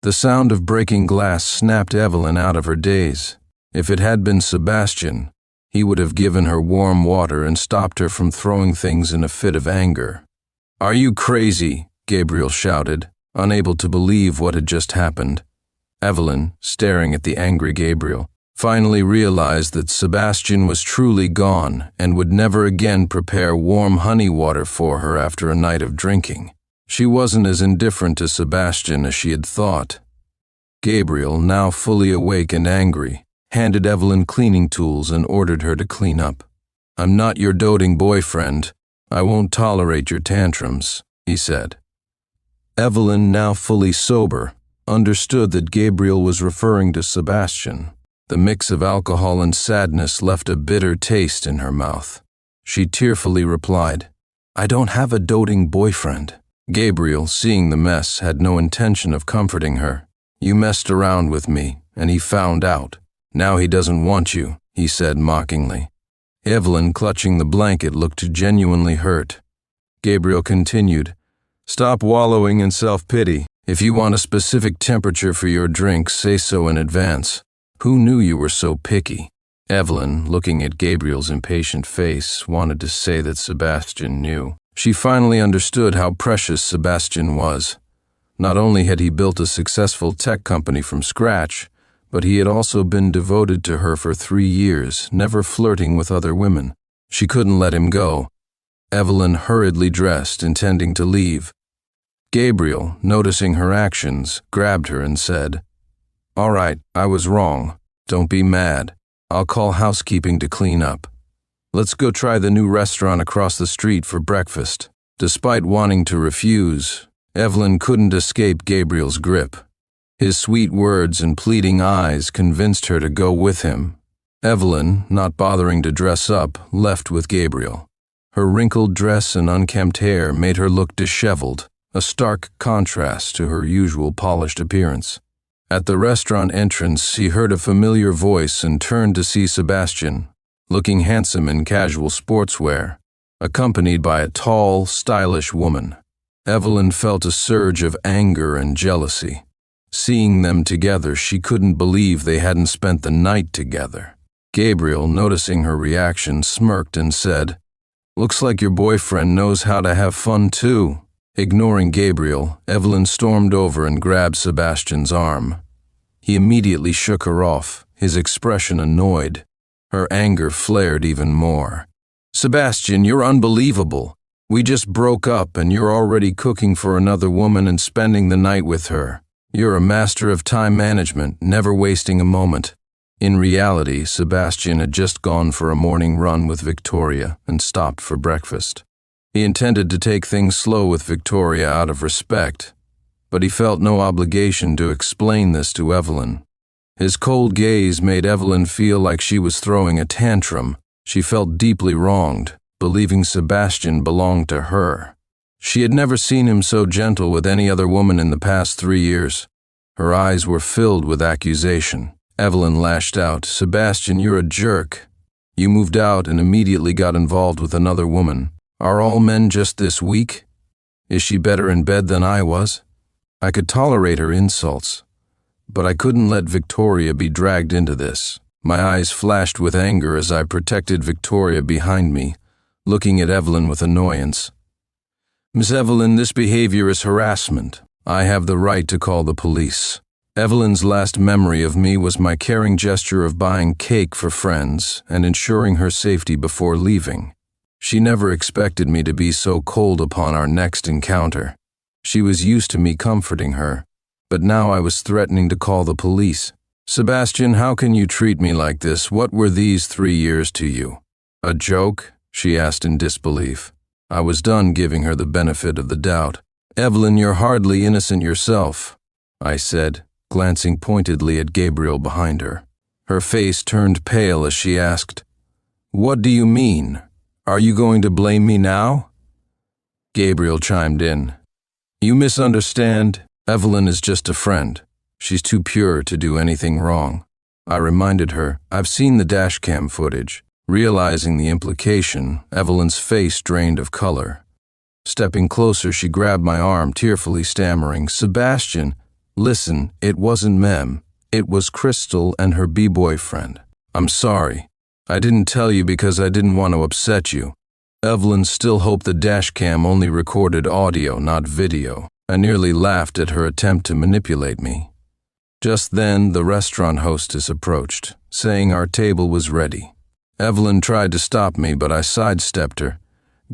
The sound of breaking glass snapped Evelyn out of her daze. If it had been Sebastian, he would have given her warm water and stopped her from throwing things in a fit of anger. "Are you crazy?" Gabriel shouted, unable to believe what had just happened. Evelyn, staring at the angry Gabriel, finally realized that Sebastian was truly gone and would never again prepare warm honey water for her after a night of drinking. She wasn't as indifferent to Sebastian as she had thought. Gabriel, now fully awake and angry, handed Evelyn cleaning tools and ordered her to clean up. "I'm not your doting boyfriend. I won't tolerate your tantrums," he said. Evelyn, now fully sober, understood that Gabriel was referring to Sebastian. The mix of alcohol and sadness left a bitter taste in her mouth. She tearfully replied, "I don't have a doting boyfriend." Gabriel, seeing the mess, had no intention of comforting her. "You messed around with me, and he found out. Now he doesn't want you," he said mockingly. Evelyn, clutching the blanket, looked genuinely hurt. Gabriel continued, "Stop wallowing in self-pity. If you want a specific temperature for your drink, say so in advance. Who knew you were so picky?" Evelyn, looking at Gabriel's impatient face, wanted to say that Sebastian knew. She finally understood how precious Sebastian was. Not only had he built a successful tech company from scratch, but he had also been devoted to her for 3 years, never flirting with other women. She couldn't let him go. Evelyn hurriedly dressed, intending to leave. Gabriel, noticing her actions, grabbed her and said, "All right, I was wrong. Don't be mad. I'll call housekeeping to clean up. Let's go try the new restaurant across the street for breakfast." Despite wanting to refuse, Evelyn couldn't escape Gabriel's grip. His sweet words and pleading eyes convinced her to go with him. Evelyn, not bothering to dress up, left with Gabriel. Her wrinkled dress and unkempt hair made her look disheveled, a stark contrast to her usual polished appearance. At the restaurant entrance, he heard a familiar voice and turned to see Sebastian, looking handsome in casual sportswear, accompanied by a tall, stylish woman. Evelyn felt a surge of anger and jealousy. Seeing them together, she couldn't believe they hadn't spent the night together. Gabriel, noticing her reaction, smirked and said, "Looks like your boyfriend knows how to have fun too." Ignoring Gabriel, Evelyn stormed over and grabbed Sebastian's arm. He immediately shook her off, his expression annoyed. Her anger flared even more. "Sebastian, you're unbelievable. We just broke up and you're already cooking for another woman and spending the night with her. You're a master of time management, never wasting a moment." In reality, Sebastian had just gone for a morning run with Victoria and stopped for breakfast. He intended to take things slow with Victoria out of respect, but he felt no obligation to explain this to Evelyn. His cold gaze made Evelyn feel like she was throwing a tantrum. She felt deeply wronged, believing Sebastian belonged to her. She had never seen him so gentle with any other woman in the past 3 years. Her eyes were filled with accusation. Evelyn lashed out, "Sebastian, you're a jerk. You moved out and immediately got involved with another woman. Are all men just this weak? Is she better in bed than I was?" I could tolerate her insults, but I couldn't let Victoria be dragged into this. My eyes flashed with anger as I protected Victoria behind me, looking at Evelyn with annoyance. "Miss Evelyn, this behavior is harassment. I have the right to call the police." Evelyn's last memory of me was my caring gesture of buying cake for friends and ensuring her safety before leaving. She never expected me to be so cold upon our next encounter. She was used to me comforting her, but now I was threatening to call the police. "Sebastian, how can you treat me like this? What were these 3 years to you?" "A joke?" she asked in disbelief. I was done giving her the benefit of the doubt. "Evelyn, you're hardly innocent yourself," I said, glancing pointedly at Gabriel behind her. Her face turned pale as she asked, "What do you mean? Are you going to blame me now?" Gabriel chimed in. "You misunderstand. Evelyn is just a friend. She's too pure to do anything wrong." I reminded her, "I've seen the dashcam footage." Realizing the implication, Evelyn's face drained of color. Stepping closer, she grabbed my arm, tearfully stammering, "Sebastian, listen, it wasn't Mem. It was Crystal and her B-boyfriend. I'm sorry. I didn't tell you because I didn't want to upset you." Evelyn still hoped the dashcam only recorded audio, not video. I nearly laughed at her attempt to manipulate me. Just then, the restaurant hostess approached, saying our table was ready. Evelyn tried to stop me, but I sidestepped her,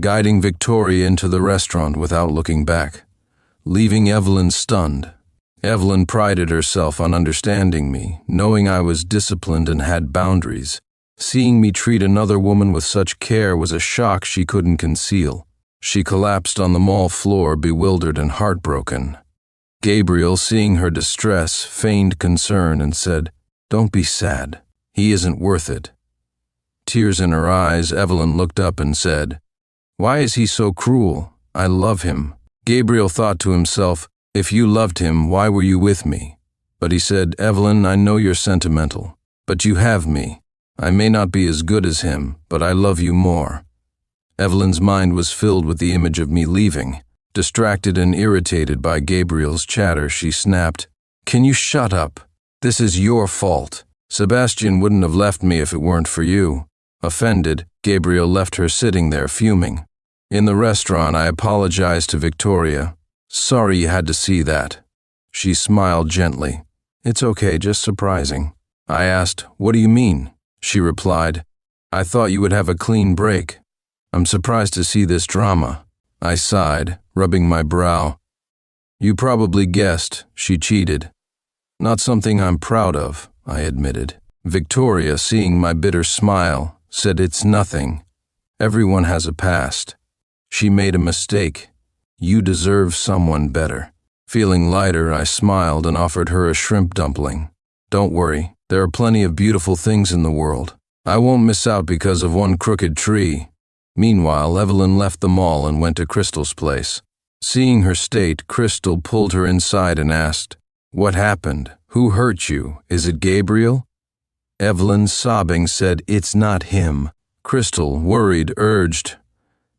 guiding Victoria into the restaurant without looking back, leaving Evelyn stunned. Evelyn prided herself on understanding me, knowing I was disciplined and had boundaries. Seeing me treat another woman with such care was a shock she couldn't conceal. She collapsed on the mall floor, bewildered and heartbroken. Gabriel, seeing her distress, feigned concern and said, "Don't be sad. He isn't worth it." Tears in her eyes, Evelyn looked up and said, "Why is he so cruel? I love him." Gabriel thought to himself, "If you loved him, why were you with me?" But he said, "Evelyn, I know you're sentimental, but you have me. I may not be as good as him, but I love you more." Evelyn's mind was filled with the image of me leaving. Distracted and irritated by Gabriel's chatter, she snapped, "Can you shut up? This is your fault. Sebastian wouldn't have left me if it weren't for you." Offended, Gabriel left her sitting there fuming. In the restaurant, I apologized to Victoria. "Sorry you had to see that." She smiled gently. "It's okay, just surprising." I asked, "What do you mean?" She replied, "I thought you would have a clean break. I'm surprised to see this drama." I sighed, rubbing my brow. "You probably guessed," she cheated. "Not something I'm proud of," I admitted. Victoria, seeing my bitter smile, said, "It's nothing. Everyone has a past. She made a mistake. You deserve someone better." Feeling lighter, I smiled and offered her a shrimp dumpling. "Don't worry, There are plenty of beautiful things in the world. I won't miss out because of one crooked tree." Meanwhile, Evelyn left the mall and went to Crystal's place. Seeing her state, Crystal pulled her inside and asked, "What happened? Who hurt you? Is it Gabriel?" Evelyn, sobbing, said, "It's not him." Crystal, worried, urged,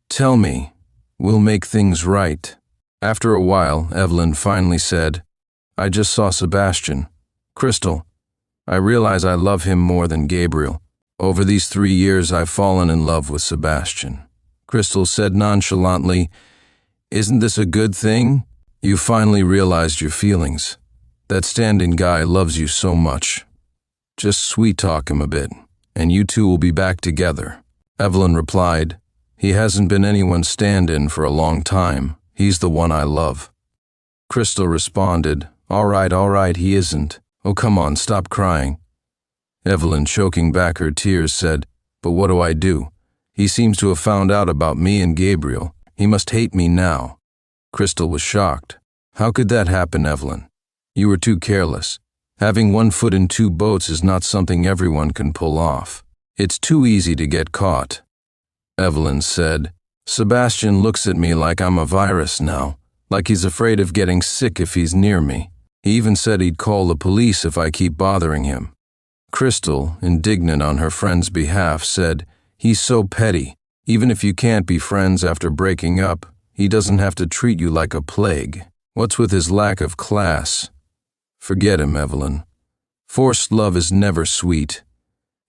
"Tell me. We'll make things right." After a while, Evelyn finally said, "I just saw Sebastian. Crystal, I realize I love him more than Gabriel. Over these 3 years, I've fallen in love with Sebastian." Crystal said nonchalantly, "Isn't this a good thing? You finally realized your feelings. That stand-in guy loves you so much. Just sweet-talk him a bit, and you two will be back together." Evelyn replied, "He hasn't been anyone's stand-in for a long time. He's the one I love." Crystal responded, all right, he isn't. Oh, come on, stop crying." Evelyn, choking back her tears, said, "But what do I do? He seems to have found out about me and Gabriel. He must hate me now." Crystal was shocked. "How could that happen, Evelyn? You were too careless. Having one foot in two boats is not something everyone can pull off. It's too easy to get caught." Evelyn said, "Sebastian looks at me like I'm a virus now, like he's afraid of getting sick if he's near me. He even said he'd call the police if I keep bothering him." Crystal, indignant on her friend's behalf, said, "He's so petty. Even if you can't be friends after breaking up, he doesn't have to treat you like a plague. What's with his lack of class?" "Forget him, Evelyn. Forced love is never sweet.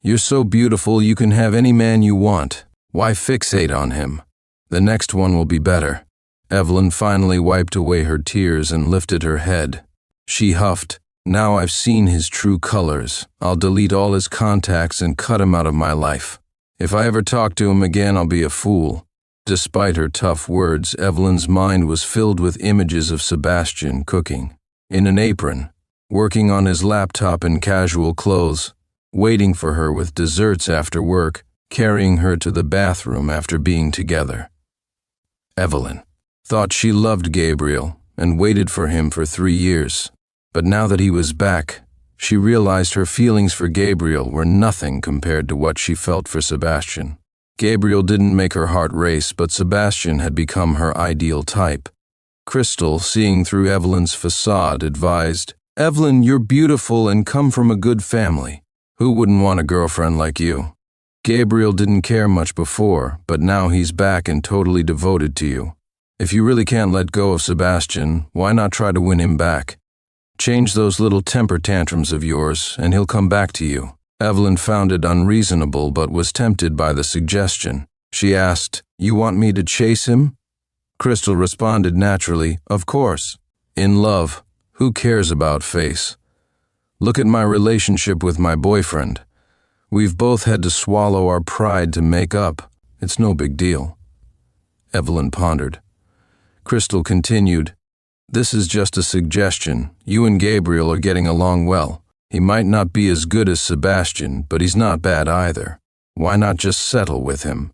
You're so beautiful you can have any man you want. Why fixate on him? The next one will be better." Evelyn finally wiped away her tears and lifted her head. She huffed, "Now I've seen his true colors. I'll delete all his contacts and cut him out of my life. If I ever talk to him again, I'll be a fool." Despite her tough words, Evelyn's mind was filled with images of Sebastian cooking, in an apron, working on his laptop in casual clothes, waiting for her with desserts after work, carrying her to the bathroom after being together. Evelyn thought she loved Gabriel and waited for him for 3 years. But now that he was back, she realized her feelings for Gabriel were nothing compared to what she felt for Sebastian. Gabriel didn't make her heart race, but Sebastian had become her ideal type. Crystal, seeing through Evelyn's facade, advised, "Evelyn, you're beautiful and come from a good family. Who wouldn't want a girlfriend like you? Gabriel didn't care much before, but now he's back and totally devoted to you. If you really can't let go of Sebastian, why not try to win him back? Change those little temper tantrums of yours, and he'll come back to you." Evelyn found it unreasonable but was tempted by the suggestion. She asked, "You want me to chase him?" Crystal responded naturally, "Of course. In love, who cares about face? Look at my relationship with my boyfriend. We've both had to swallow our pride to make up. It's no big deal." Evelyn pondered. Crystal continued, "This is just a suggestion. You and Gabriel are getting along well. He might not be as good as Sebastian, but he's not bad either. Why not just settle with him?"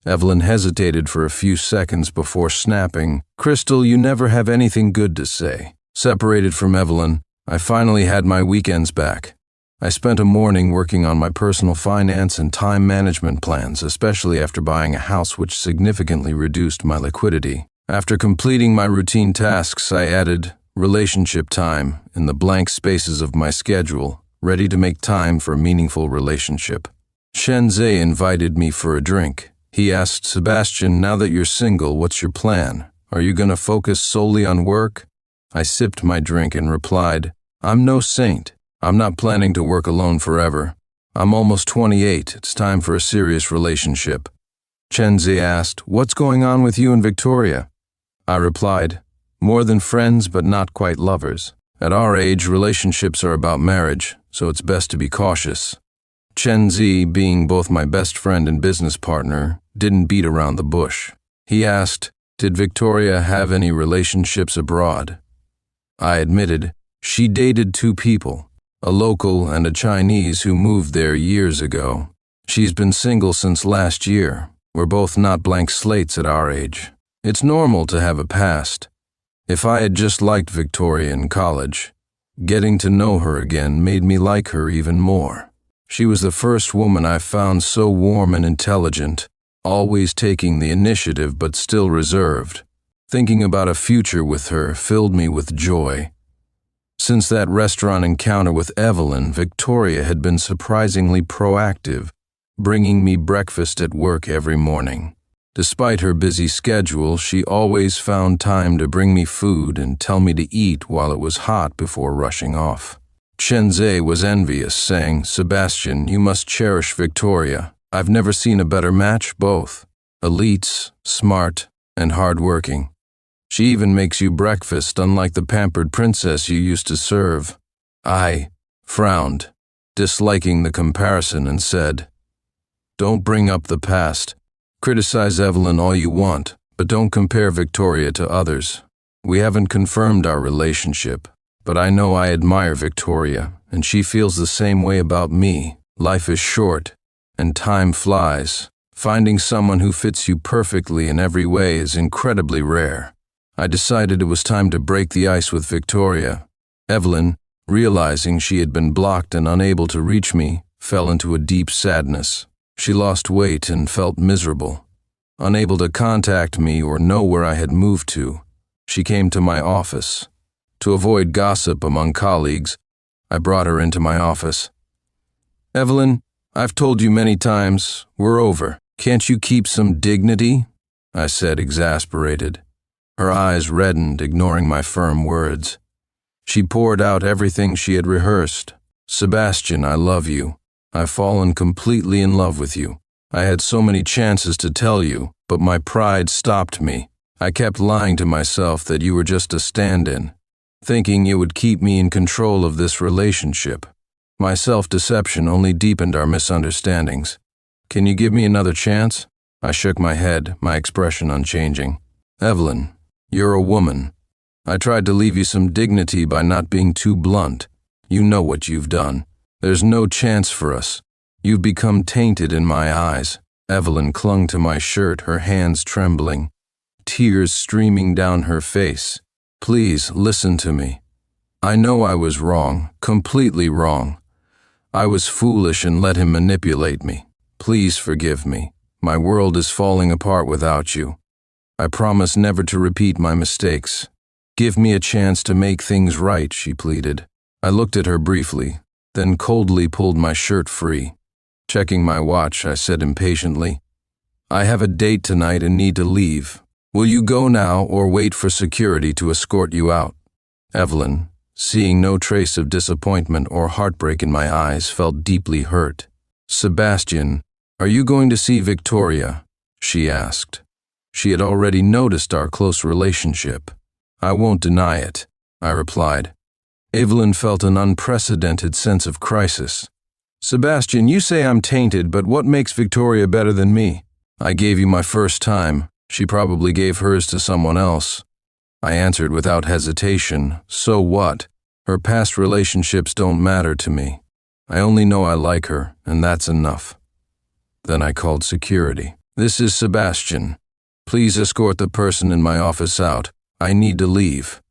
Evelyn hesitated for a few seconds before snapping, "Crystal, you never have anything good to say." Separated from Evelyn, I finally had my weekends back. I spent a morning working on my personal finance and time management plans, especially after buying a house which significantly reduced my liquidity. After completing my routine tasks, I added relationship time in the blank spaces of my schedule, ready to make time for a meaningful relationship. Shenzhe invited me for a drink. He asked, "Sebastian, now that you're single, what's your plan? Are you going to focus solely on work?" I sipped my drink and replied, "I'm no saint. I'm not planning to work alone forever. I'm almost 28. It's time for a serious relationship." Shenzhe asked, "What's going on with you and Victoria?" I replied, "More than friends, but not quite lovers. At our age, relationships are about marriage, so it's best to be cautious." Shenzhe, being both my best friend and business partner, didn't beat around the bush. He asked, "Did Victoria have any relationships abroad?" I admitted, "She dated 2 people, a local and a Chinese who moved there years ago. She's been single since last year. We're both not blank slates at our age. It's normal to have a past. If I had just liked Victoria in college, Getting to know her again made me like her even more. She was the first woman I found so warm and intelligent, always taking the initiative but still reserved. Thinking about a future with her filled me with joy. Since that restaurant encounter with Evelyn, Victoria had been surprisingly proactive, bringing me breakfast at work every morning. Despite her busy schedule, she always found time to bring me food and tell me to eat while it was hot before rushing off. Chenze was envious, saying, "Sebastian, you must cherish Victoria. I've never seen a better match, both. Elites, smart, and hard-working. She even makes you breakfast, unlike the pampered princess you used to serve." I frowned, disliking the comparison, and said, "Don't bring up the past. Criticize Evelyn all you want, but don't compare Victoria to others. We haven't confirmed our relationship, but I know I admire Victoria, and she feels the same way about me. Life is short, and time flies. Finding someone who fits you perfectly in every way is incredibly rare." I decided it was time to break the ice with Victoria. Evelyn, realizing she had been blocked and unable to reach me, fell into a deep sadness. She lost weight and felt miserable. Unable to contact me or know where I had moved to, she came to my office. To avoid gossip among colleagues, I brought her into my office. "Evelyn, I've told you many times, we're over. Can't you keep some dignity?" I said, exasperated. Her eyes reddened, ignoring my firm words. She poured out everything she had rehearsed. "Sebastian, I love you. I've fallen completely in love with you. I had so many chances to tell you, but my pride stopped me. I kept lying to myself that you were just a stand-in, thinking you would keep me in control of this relationship. My self-deception only deepened our misunderstandings. Can you give me another chance?" I shook my head, my expression unchanging. "Evelyn, you're a woman. I tried to leave you some dignity by not being too blunt. You know what you've done. There's no chance for us. You've become tainted in my eyes." Evelyn clung to my shirt, her hands trembling, tears streaming down her face. "Please, listen to me. I know I was wrong, completely wrong. I was foolish and let him manipulate me. Please forgive me. My world is falling apart without you. I promise never to repeat my mistakes. Give me a chance to make things right," she pleaded. I looked at her briefly, then coldly pulled my shirt free. Checking my watch, I said impatiently, "I have a date tonight and need to leave. Will you go now or wait for security to escort you out?" Evelyn, seeing no trace of disappointment or heartbreak in my eyes, felt deeply hurt. "Sebastian, are you going to see Victoria?" she asked. She had already noticed our close relationship. "I won't deny it," I replied. Evelyn felt an unprecedented sense of crisis. "Sebastian, you say I'm tainted, but what makes Victoria better than me? I gave you my first time. She probably gave hers to someone else." I answered without hesitation, "So what? Her past relationships don't matter to me. I only know I like her, and that's enough." Then I called security. "This is Sebastian. Please escort the person in my office out. I need to leave."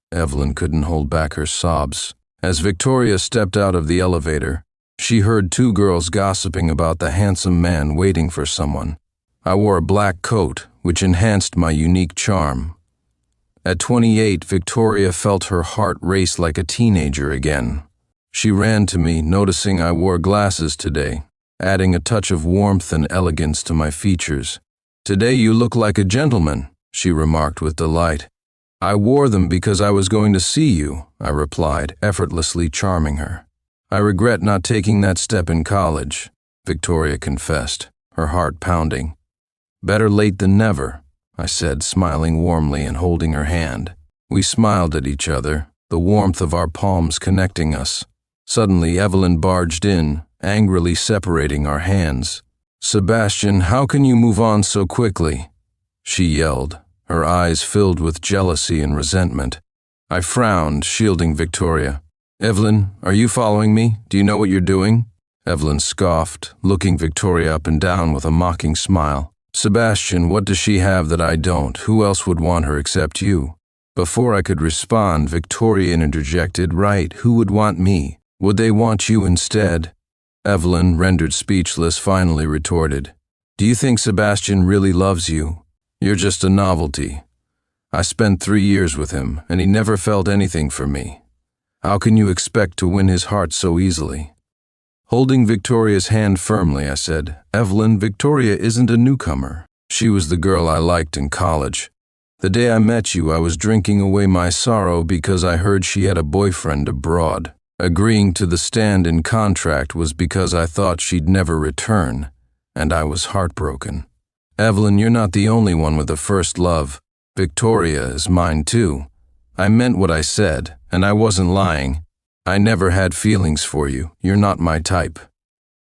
Evelyn couldn't hold back her sobs. As Victoria stepped out of the elevator, she heard two girls gossiping about the handsome man waiting for someone. I wore a black coat, which enhanced my unique charm. At 28, Victoria felt her heart race like a teenager again. She ran to me, noticing I wore glasses today, adding a touch of warmth and elegance to my features. "Today you look like a gentleman," she remarked with delight. "I wore them because I was going to see you," I replied, effortlessly charming her. "I regret not taking that step in college," Victoria confessed, her heart pounding. "Better late than never," I said, smiling warmly and holding her hand. We smiled at each other, the warmth of our palms connecting us. Suddenly, Evelyn barged in, angrily separating our hands. "Sebastian, how can you move on so quickly?" she yelled, her eyes filled with jealousy and resentment. I frowned, shielding Victoria. "Evelyn, are you following me? Do you know what you're doing?" Evelyn scoffed, looking Victoria up and down with a mocking smile. "Sebastian, what does she have that I don't? Who else would want her except you?" Before I could respond, Victoria interjected, "Right, who would want me? Would they want you instead?" Evelyn, rendered speechless, finally retorted, "Do you think Sebastian really loves you? You're just a novelty. I spent 3 years with him, and he never felt anything for me. How can you expect to win his heart so easily?" Holding Victoria's hand firmly, I said, "Evelyn, Victoria isn't a newcomer. She was the girl I liked in college. The day I met you, I was drinking away my sorrow because I heard she had a boyfriend abroad. Agreeing to the stand-in contract was because I thought she'd never return, and I was heartbroken. Evelyn, you're not the only one with a first love. Victoria is mine too. I meant what I said, and I wasn't lying. I never had feelings for you. You're not my type."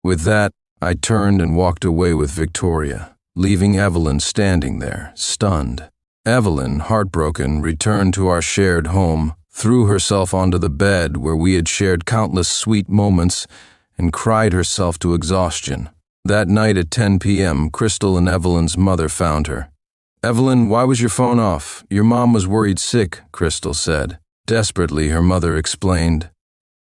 With that, I turned and walked away with Victoria, leaving Evelyn standing there, stunned. Evelyn, heartbroken, returned to our shared home, threw herself onto the bed where we had shared countless sweet moments, and cried herself to exhaustion. That night at 10 p.m., Crystal and Evelyn's mother found her. "Evelyn, why was your phone off? Your mom was worried sick," Crystal said. Desperately, her mother explained.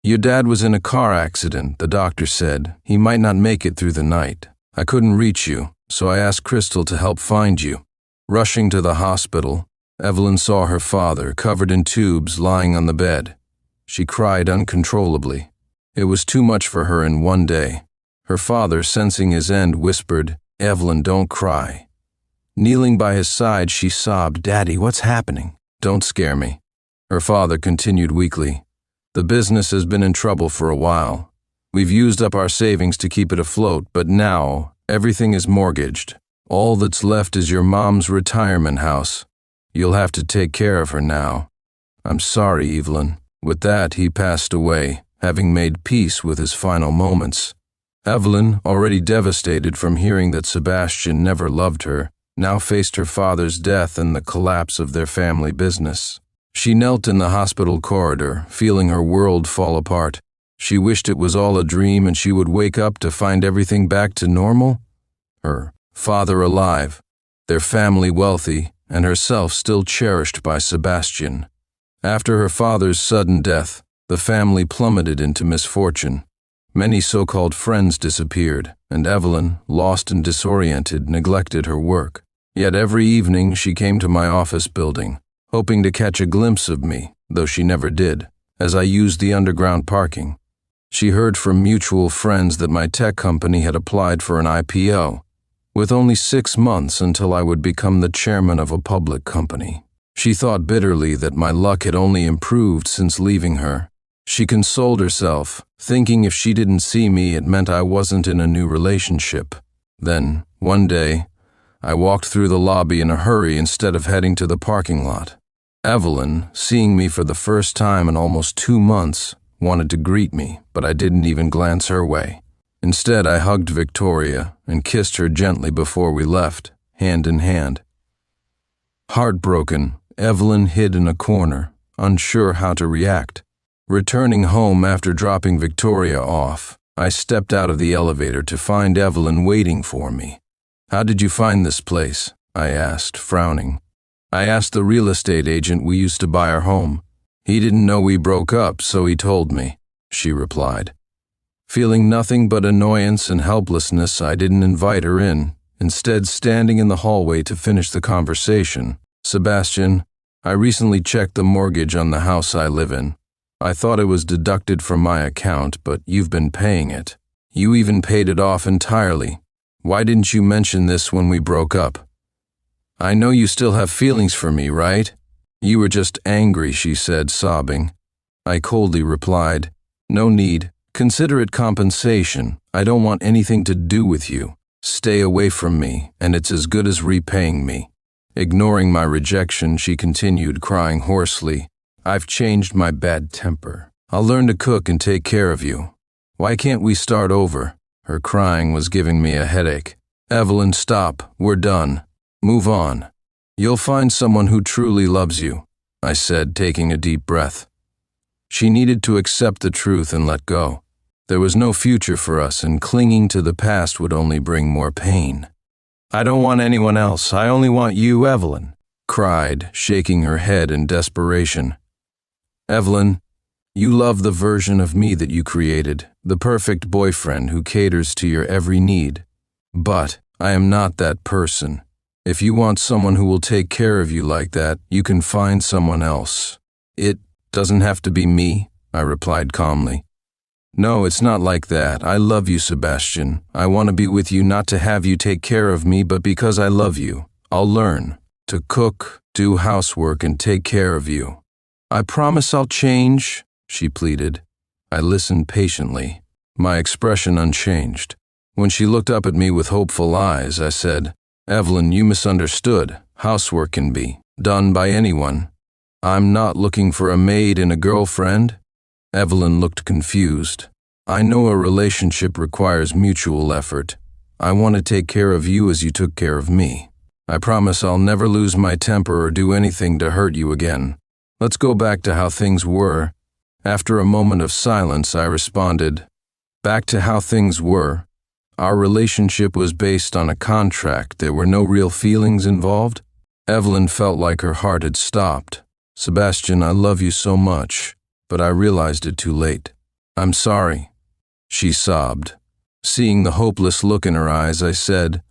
"Your dad was in a car accident, the doctor said. He might not make it through the night. I couldn't reach you, so I asked Crystal to help find you." Rushing to the hospital, Evelyn saw her father, covered in tubes, lying on the bed. She cried uncontrollably. It was too much for her in one day. Her father, sensing his end, whispered, "Evelyn, don't cry." Kneeling by his side, she sobbed, "Daddy, what's happening? Don't scare me." Her father continued weakly, "The business has been in trouble for a while. We've used up our savings to keep it afloat, but now everything is mortgaged. All that's left is your mom's retirement house. You'll have to take care of her now. I'm sorry, Evelyn." With that, he passed away, having made peace with his final moments. Evelyn, already devastated from hearing that Sebastian never loved her, now faced her father's death and the collapse of their family business. She knelt in the hospital corridor, feeling her world fall apart. She wished it was all a dream and she would wake up to find everything back to normal. Her father alive, their family wealthy, and herself still cherished by Sebastian. After her father's sudden death, the family plummeted into misfortune. Many so-called friends disappeared, and Evelyn, lost and disoriented, neglected her work. Yet every evening she came to my office building, hoping to catch a glimpse of me, though she never did, as I used the underground parking. She heard from mutual friends that my tech company had applied for an IPO, with only 6 months until I would become the chairman of a public company. She thought bitterly that my luck had only improved since leaving her. She consoled herself, thinking if she didn't see me, it meant I wasn't in a new relationship. Then, one day, I walked through the lobby in a hurry instead of heading to the parking lot. Evelyn, seeing me for the first time in almost 2 months, wanted to greet me, but I didn't even glance her way. Instead, I hugged Victoria and kissed her gently before we left, hand in hand. Heartbroken, Evelyn hid in a corner, unsure how to react. Returning home after dropping Victoria off, I stepped out of the elevator to find Evelyn waiting for me. "How did you find this place?" I asked, frowning. "I asked the real estate agent we used to buy our home. He didn't know we broke up, so he told me," she replied. Feeling nothing but annoyance and helplessness, I didn't invite her in, instead standing in the hallway to finish the conversation. "Sebastian, I recently checked the mortgage on the house I live in. I thought it was deducted from my account, but you've been paying it. You even paid it off entirely. Why didn't you mention this when we broke up? I know you still have feelings for me, right?" "You were just angry," she said, sobbing. I coldly replied, "No need. Consider it compensation. I don't want anything to do with you. Stay away from me, and it's as good as repaying me." Ignoring my rejection, she continued, crying hoarsely, "I've changed my bad temper. I'll learn to cook and take care of you. Why can't we start over?" Her crying was giving me a headache. "Evelyn, stop. We're done. Move on. You'll find someone who truly loves you," I said, taking a deep breath. She needed to accept the truth and let go. There was no future for us, and clinging to the past would only bring more pain. "I don't want anyone else. I only want you, Evelyn." cried, shaking her head in desperation. Evelyn, you love the version of me that you created, the perfect boyfriend who caters to your every need. But I am not that person. If you want someone who will take care of you like that, you can find someone else. It doesn't have to be me, I replied calmly. No, it's not like that. I love you, Sebastian. I want to be with you not to have you take care of me, but because I love you. I'll learn to cook, do housework, and take care of you. I promise I'll change, she pleaded. I listened patiently, my expression unchanged. When she looked up at me with hopeful eyes, I said, Evelyn, you misunderstood. Housework can be done by anyone. I'm not looking for a maid and a girlfriend. Evelyn looked confused. I know a relationship requires mutual effort. I want to take care of you as you took care of me. I promise I'll never lose my temper or do anything to hurt you again. Let's go back to how things were. After a moment of silence, I responded, back to how things were. Our relationship was based on a contract. There were no real feelings involved. Evelyn felt like her heart had stopped. Sebastian, I love you so much, but I realized it too late. I'm sorry, she sobbed. Seeing the hopeless look in her eyes, I said,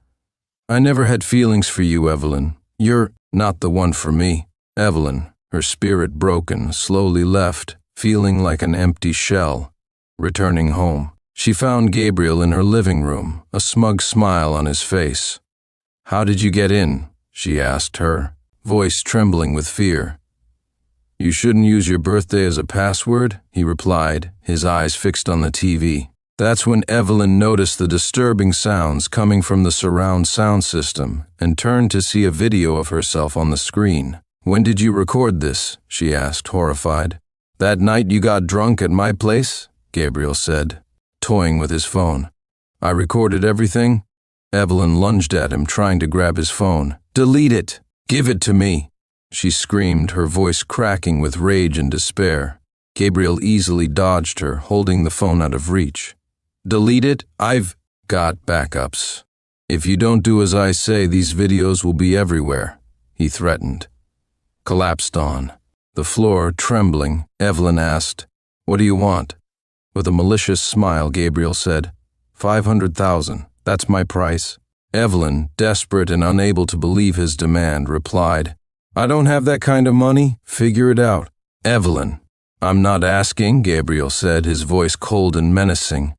I never had feelings for you, Evelyn. You're not the one for me. Evelyn, her spirit broken, slowly left, feeling like an empty shell. Returning home, she found Gabriel in her living room, a smug smile on his face. How did you get in? She asked her, voice trembling with fear. You shouldn't use your birthday as a password, he replied, his eyes fixed on the TV. That's when Evelyn noticed the disturbing sounds coming from the surround sound system and turned to see a video of herself on the screen. When did you record this? She asked, horrified. That night you got drunk at my place? Gabriel said, toying with his phone. I recorded everything? Evelyn lunged at him, trying to grab his phone. Delete it! Give it to me! She screamed, her voice cracking with rage and despair. Gabriel easily dodged her, holding the phone out of reach. Delete it? I've got backups. If you don't do as I say, these videos will be everywhere, he threatened. Collapsed on the floor, trembling, Evelyn asked, What do you want? With a malicious smile, Gabriel said, 500,000. That's my price. Evelyn, desperate and unable to believe his demand, replied, I don't have that kind of money. Figure it out. Evelyn, I'm not asking, Gabriel said, his voice cold and menacing.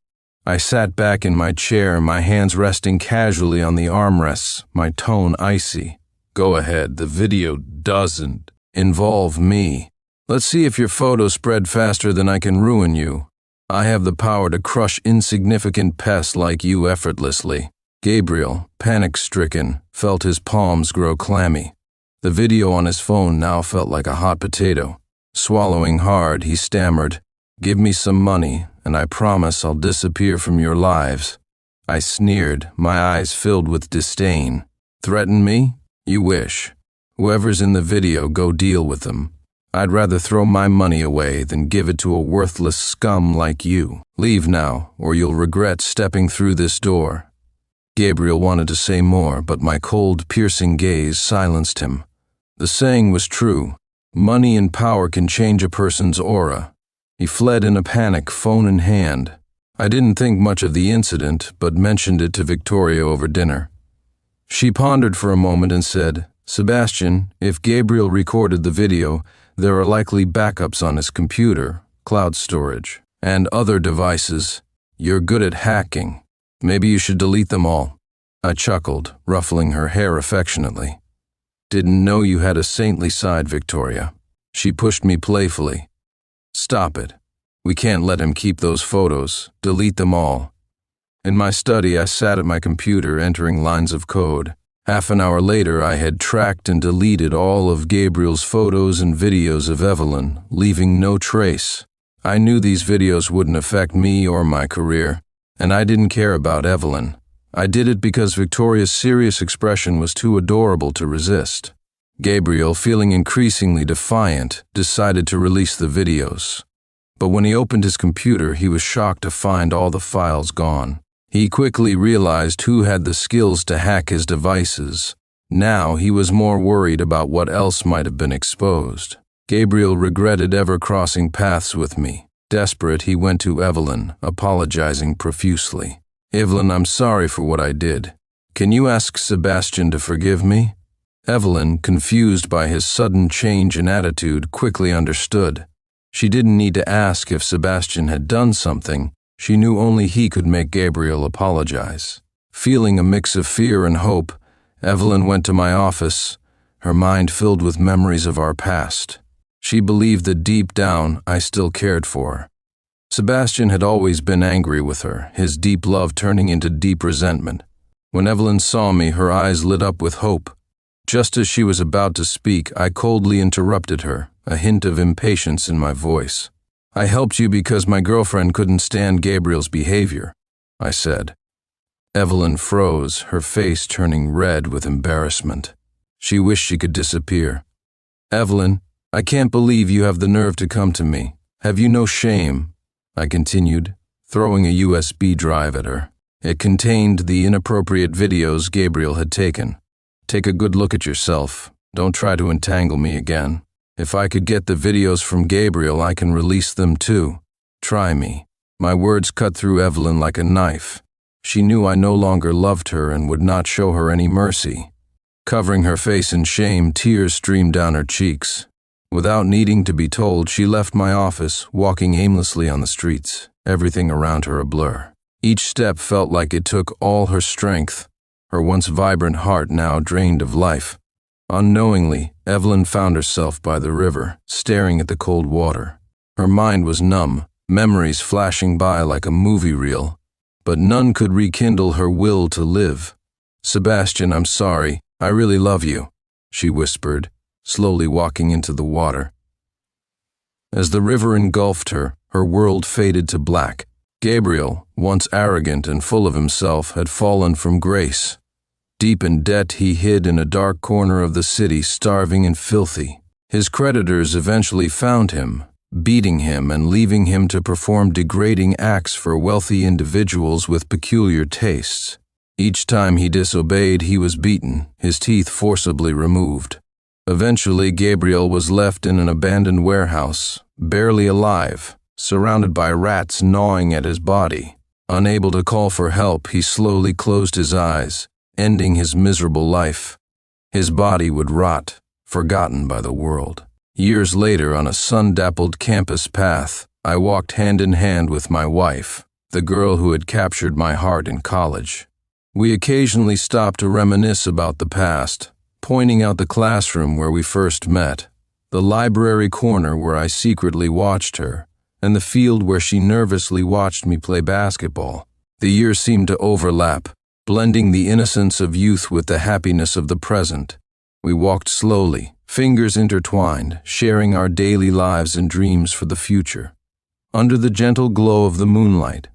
I sat back in my chair, my hands resting casually on the armrests, my tone icy. Go ahead, the video doesn't involve me. Let's see if your photos spread faster than I can ruin you. I have the power to crush insignificant pests like you effortlessly. Gabriel, panic-stricken, felt his palms grow clammy. The video on his phone now felt like a hot potato. Swallowing hard, he stammered, Give me some money, and I promise I'll disappear from your lives. I sneered, my eyes filled with disdain. Threaten me? You wish. Whoever's in the video, go deal with them. I'd rather throw my money away than give it to a worthless scum like you. Leave now, or you'll regret stepping through this door. Gabriel wanted to say more, but my cold, piercing gaze silenced him. The saying was true. Money and power can change a person's aura. He fled in a panic, phone in hand. I didn't think much of the incident, but mentioned it to Victoria over dinner. She pondered for a moment and said, Sebastian, if Gabriel recorded the video, there are likely backups on his computer, cloud storage, and other devices. You're good at hacking. Maybe you should delete them all. I chuckled, ruffling her hair affectionately. Didn't know you had a saintly side, Victoria. She pushed me playfully. Stop it. We can't let him keep those photos. Delete them all. In my study, I sat at my computer entering lines of code. Half an hour later, I had tracked and deleted all of Gabriel's photos and videos of Evelyn, leaving no trace. I knew these videos wouldn't affect me or my career, and I didn't care about Evelyn. I did it because Victoria's serious expression was too adorable to resist. Gabriel, feeling increasingly defiant, decided to release the videos. But when he opened his computer, he was shocked to find all the files gone. He quickly realized who had the skills to hack his devices. Now he was more worried about what else might have been exposed. Gabriel regretted ever crossing paths with me. Desperate, he went to Evelyn, apologizing profusely. "Evelyn, I'm sorry for what I did. Can you ask Sebastian to forgive me?" Evelyn, confused by his sudden change in attitude, quickly understood. She didn't need to ask if Sebastian had done something. She knew only he could make Gabriel apologize. Feeling a mix of fear and hope, Evelyn went to my office, her mind filled with memories of our past. She believed that deep down I still cared for her. Sebastian had always been angry with her, his deep love turning into deep resentment. When Evelyn saw me, her eyes lit up with hope. Just as she was about to speak, I coldly interrupted her, a hint of impatience in my voice. "I helped you because my girlfriend couldn't stand Gabriel's behavior," I said. Evelyn froze, her face turning red with embarrassment. She wished she could disappear. "Evelyn, I can't believe you have the nerve to come to me. Have you no shame?" I continued, throwing a USB drive at her. It contained the inappropriate videos Gabriel had taken. "Take a good look at yourself. Don't try to entangle me again. If I could get the videos from Gabriel, I can release them too. Try me." My words cut through Evelyn like a knife. She knew I no longer loved her and would not show her any mercy. Covering her face in shame, tears streamed down her cheeks. Without needing to be told, she left my office, walking aimlessly on the streets, everything around her a blur. Each step felt like it took all her strength, her once vibrant heart now drained of life. Unknowingly, Evelyn found herself by the river, staring at the cold water. Her mind was numb, memories flashing by like a movie reel, but none could rekindle her will to live. "Sebastian, I'm sorry. I really love you," she whispered, slowly walking into the water. As the river engulfed her, her world faded to black. Gabriel, once arrogant and full of himself, had fallen from grace. Deep in debt, he hid in a dark corner of the city, starving and filthy. His creditors eventually found him, beating him and leaving him to perform degrading acts for wealthy individuals with peculiar tastes. Each time he disobeyed, he was beaten, his teeth forcibly removed. Eventually, Gabriel was left in an abandoned warehouse, barely alive, surrounded by rats gnawing at his body. Unable to call for help, he slowly closed his eyes, ending his miserable life. His body would rot, forgotten by the world. Years later, on a sun-dappled campus path, I walked hand in hand with my wife, the girl who had captured my heart in college. We occasionally stopped to reminisce about the past, pointing out the classroom where we first met, the library corner where I secretly watched her, and the field where she nervously watched me play basketball. The years seemed to overlap, blending the innocence of youth with the happiness of the present. We walked slowly, fingers intertwined, sharing our daily lives and dreams for the future. Under the gentle glow of the moonlight,